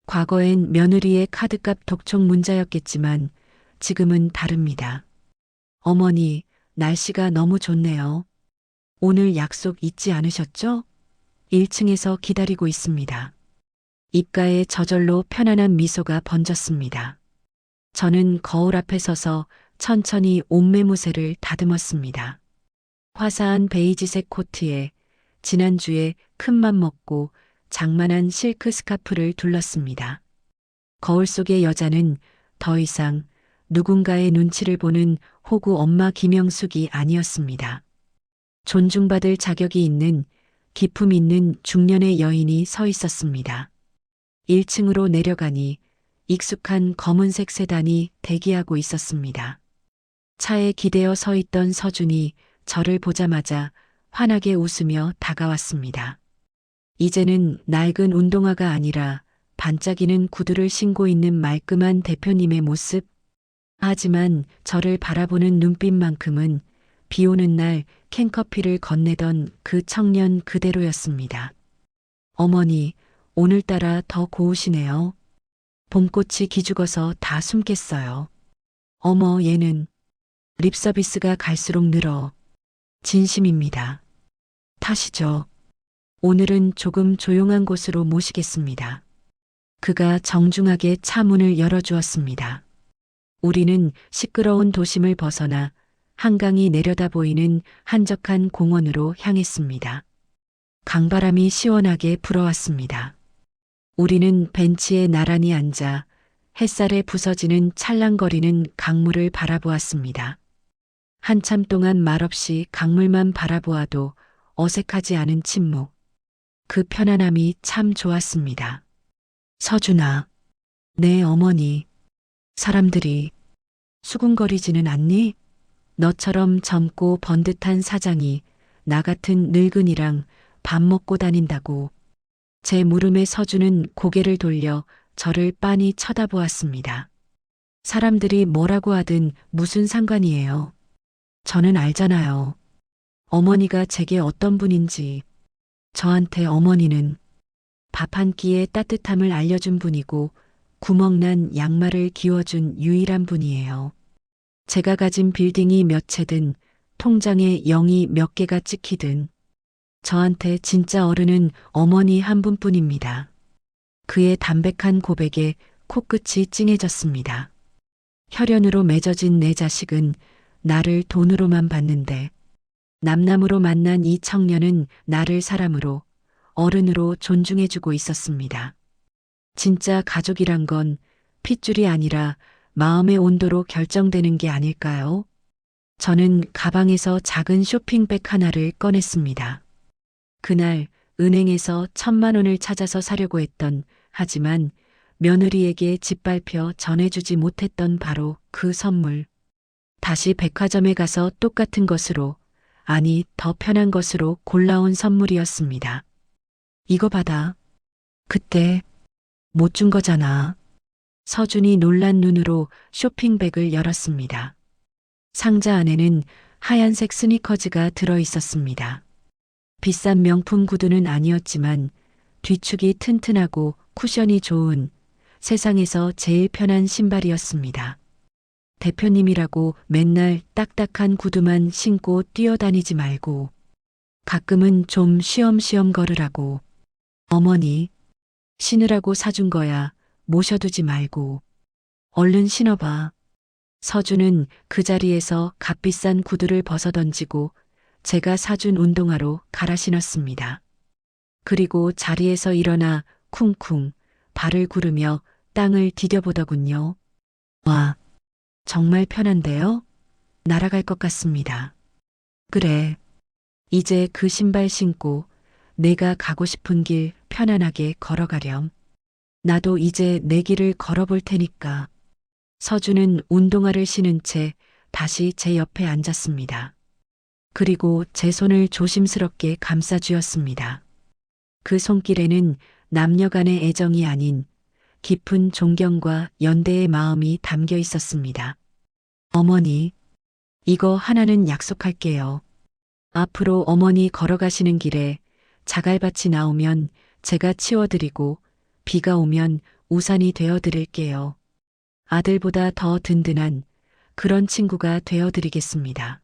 과거엔 며느리의 카드값 독촉 문자였겠지만 지금은 다릅니다. 어머니, 날씨가 너무 좋네요. 오늘 약속 잊지 않으셨죠? 1층에서 기다리고 있습니다. 입가에 저절로 편안한 미소가 번졌습니다. 저는 거울 앞에 서서 천천히 옷매무새를 다듬었습니다. 화사한 베이지색 코트에 지난주에 큰맘 먹고 장만한 실크 스카프를 둘렀습니다. 거울 속의 여자는 더 이상 누군가의 눈치를 보는 호구 엄마 김영숙이 아니었습니다. 존중받을 자격이 있는 기품 있는 중년의 여인이 서 있었습니다. 1층으로 내려가니 익숙한 검은색 세단이 대기하고 있었습니다. 차에 기대어 서 있던 서준이 저를 보자마자 환하게 웃으며 다가왔습니다. 이제는 낡은 운동화가 아니라 반짝이는 구두를 신고 있는 말끔한 대표님의 모습. 하지만 저를 바라보는 눈빛만큼은 비 오는 날 캔커피를 건네던 그 청년 그대로였습니다. 어머니, 오늘따라 더 고우시네요. 봄꽃이 기죽어서 다 숨겠어요. 어머, 얘는 립 서비스가 갈수록 늘어. 진심입니다. 타시죠. 오늘은 조금 조용한 곳으로 모시겠습니다. 그가 정중하게 차 문을 열어주었습니다. 우리는 시끄러운 도심을 벗어나 한강이 내려다 보이는 한적한 공원으로 향했습니다. 강바람이 시원하게 불어왔습니다. 우리는 벤치에 나란히 앉아 햇살에 부서지는 찰랑거리는 강물을 바라보았습니다. 한참 동안 말없이 강물만 바라보아도 어색하지 않은 침묵. 그 편안함이 참 좋았습니다. 서준아, 내 어머니. 사람들이 수군거리지는 않니? 너처럼 젊고 번듯한 사장이 나 같은 늙은이랑 밥 먹고 다닌다고. 제 물음에 서준은 고개를 돌려 저를 빤히 쳐다보았습니다. 사람들이 뭐라고 하든 무슨 상관이에요. 저는 알잖아요. 어머니가 제게 어떤 분인지. 저한테 어머니는 밥 한 끼의 따뜻함을 알려준 분이고 구멍난 양말을 기워준 유일한 분이에요. 제가 가진 빌딩이 몇 채든 통장에 0이 몇 개가 찍히든 저한테 진짜 어른은 어머니 한 분뿐입니다. 그의 담백한 고백에 코끝이 찡해졌습니다. 혈연으로 맺어진 내 자식은 나를 돈으로만 봤는데 남남으로 만난 이 청년은 나를 사람으로, 어른으로 존중해주고 있었습니다. 진짜 가족이란 건 핏줄이 아니라 마음의 온도로 결정되는 게 아닐까요? 저는 가방에서 작은 쇼핑백 하나를 꺼냈습니다. 그날 은행에서 1,000만 원을 찾아서 사려고 했던, 하지만 며느리에게 짓밟혀 전해주지 못했던 바로 그 선물. 다시 백화점에 가서 똑같은 것으로, 아니 더 편한 것으로 골라온 선물이었습니다. 이거 받아. 그때 못 준 거잖아. 서준이 놀란 눈으로 쇼핑백을 열었습니다. 상자 안에는 하얀색 스니커즈가 들어 있었습니다. 비싼 명품 구두는 아니었지만 뒤축이 튼튼하고 쿠션이 좋은 세상에서 제일 편한 신발이었습니다. 대표님이라고 맨날 딱딱한 구두만 신고 뛰어다니지 말고 가끔은 좀 쉬엄쉬엄 걸으라고. 어머니, 신으라고 사준 거야. 모셔두지 말고. 얼른 신어봐. 서준은 그 자리에서 값비싼 구두를 벗어던지고 제가 사준 운동화로 갈아 신었습니다. 그리고 자리에서 일어나 쿵쿵 발을 구르며 땅을 디뎌보더군요. 와, 정말 편한데요? 날아갈 것 같습니다. 그래, 이제 그 신발 신고 내가 가고 싶은 길 편안하게 걸어가렴. 나도 이제 내 길을 걸어볼 테니까. 서준은 운동화를 신은 채 다시 제 옆에 앉았습니다. 그리고 제 손을 조심스럽게 감싸주었습니다. 그 손길에는 남녀 간의 애정이 아닌 깊은 존경과 연대의 마음이 담겨 있었습니다. 어머니, 이거 하나는 약속할게요. 앞으로 어머니 걸어가시는 길에 자갈밭이 나오면 제가 치워드리고 비가 오면 우산이 되어드릴게요. 아들보다 더 든든한 그런 친구가 되어드리겠습니다.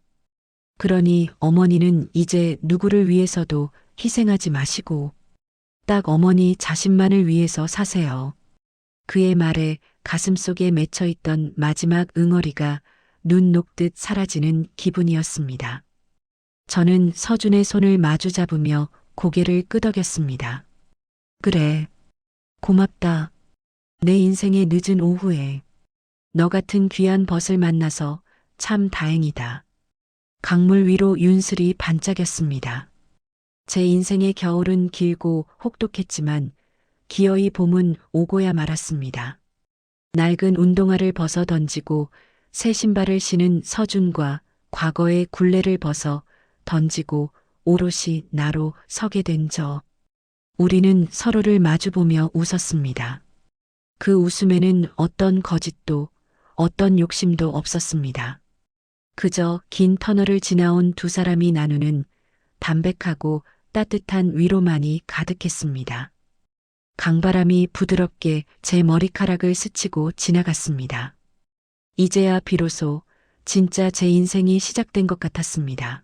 그러니 어머니는 이제 누구를 위해서도 희생하지 마시고 딱 어머니 자신만을 위해서 사세요. 그의 말에 가슴속에 맺혀있던 마지막 응어리가 눈 녹듯 사라지는 기분이었습니다. 저는 서준의 손을 마주 잡으며 고개를 끄덕였습니다. 그래, 고맙다. 내 인생의 늦은 오후에 너 같은 귀한 벗을 만나서 참 다행이다. 강물 위로 윤슬이 반짝였습니다. 제 인생의 겨울은 길고 혹독했지만 기어이 봄은 오고야 말았습니다. 낡은 운동화를 벗어 던지고 새 신발을 신은 서준과 과거의 굴레를 벗어 던지고 오롯이 나로 서게 된 저. 우리는 서로를 마주보며 웃었습니다. 그 웃음에는 어떤 거짓도 어떤 욕심도 없었습니다. 그저 긴 터널을 지나온 두 사람이 나누는 담백하고 따뜻한 위로만이 가득했습니다. 강바람이 부드럽게 제 머리카락을 스치고 지나갔습니다. 이제야 비로소 진짜 제 인생이 시작된 것 같았습니다.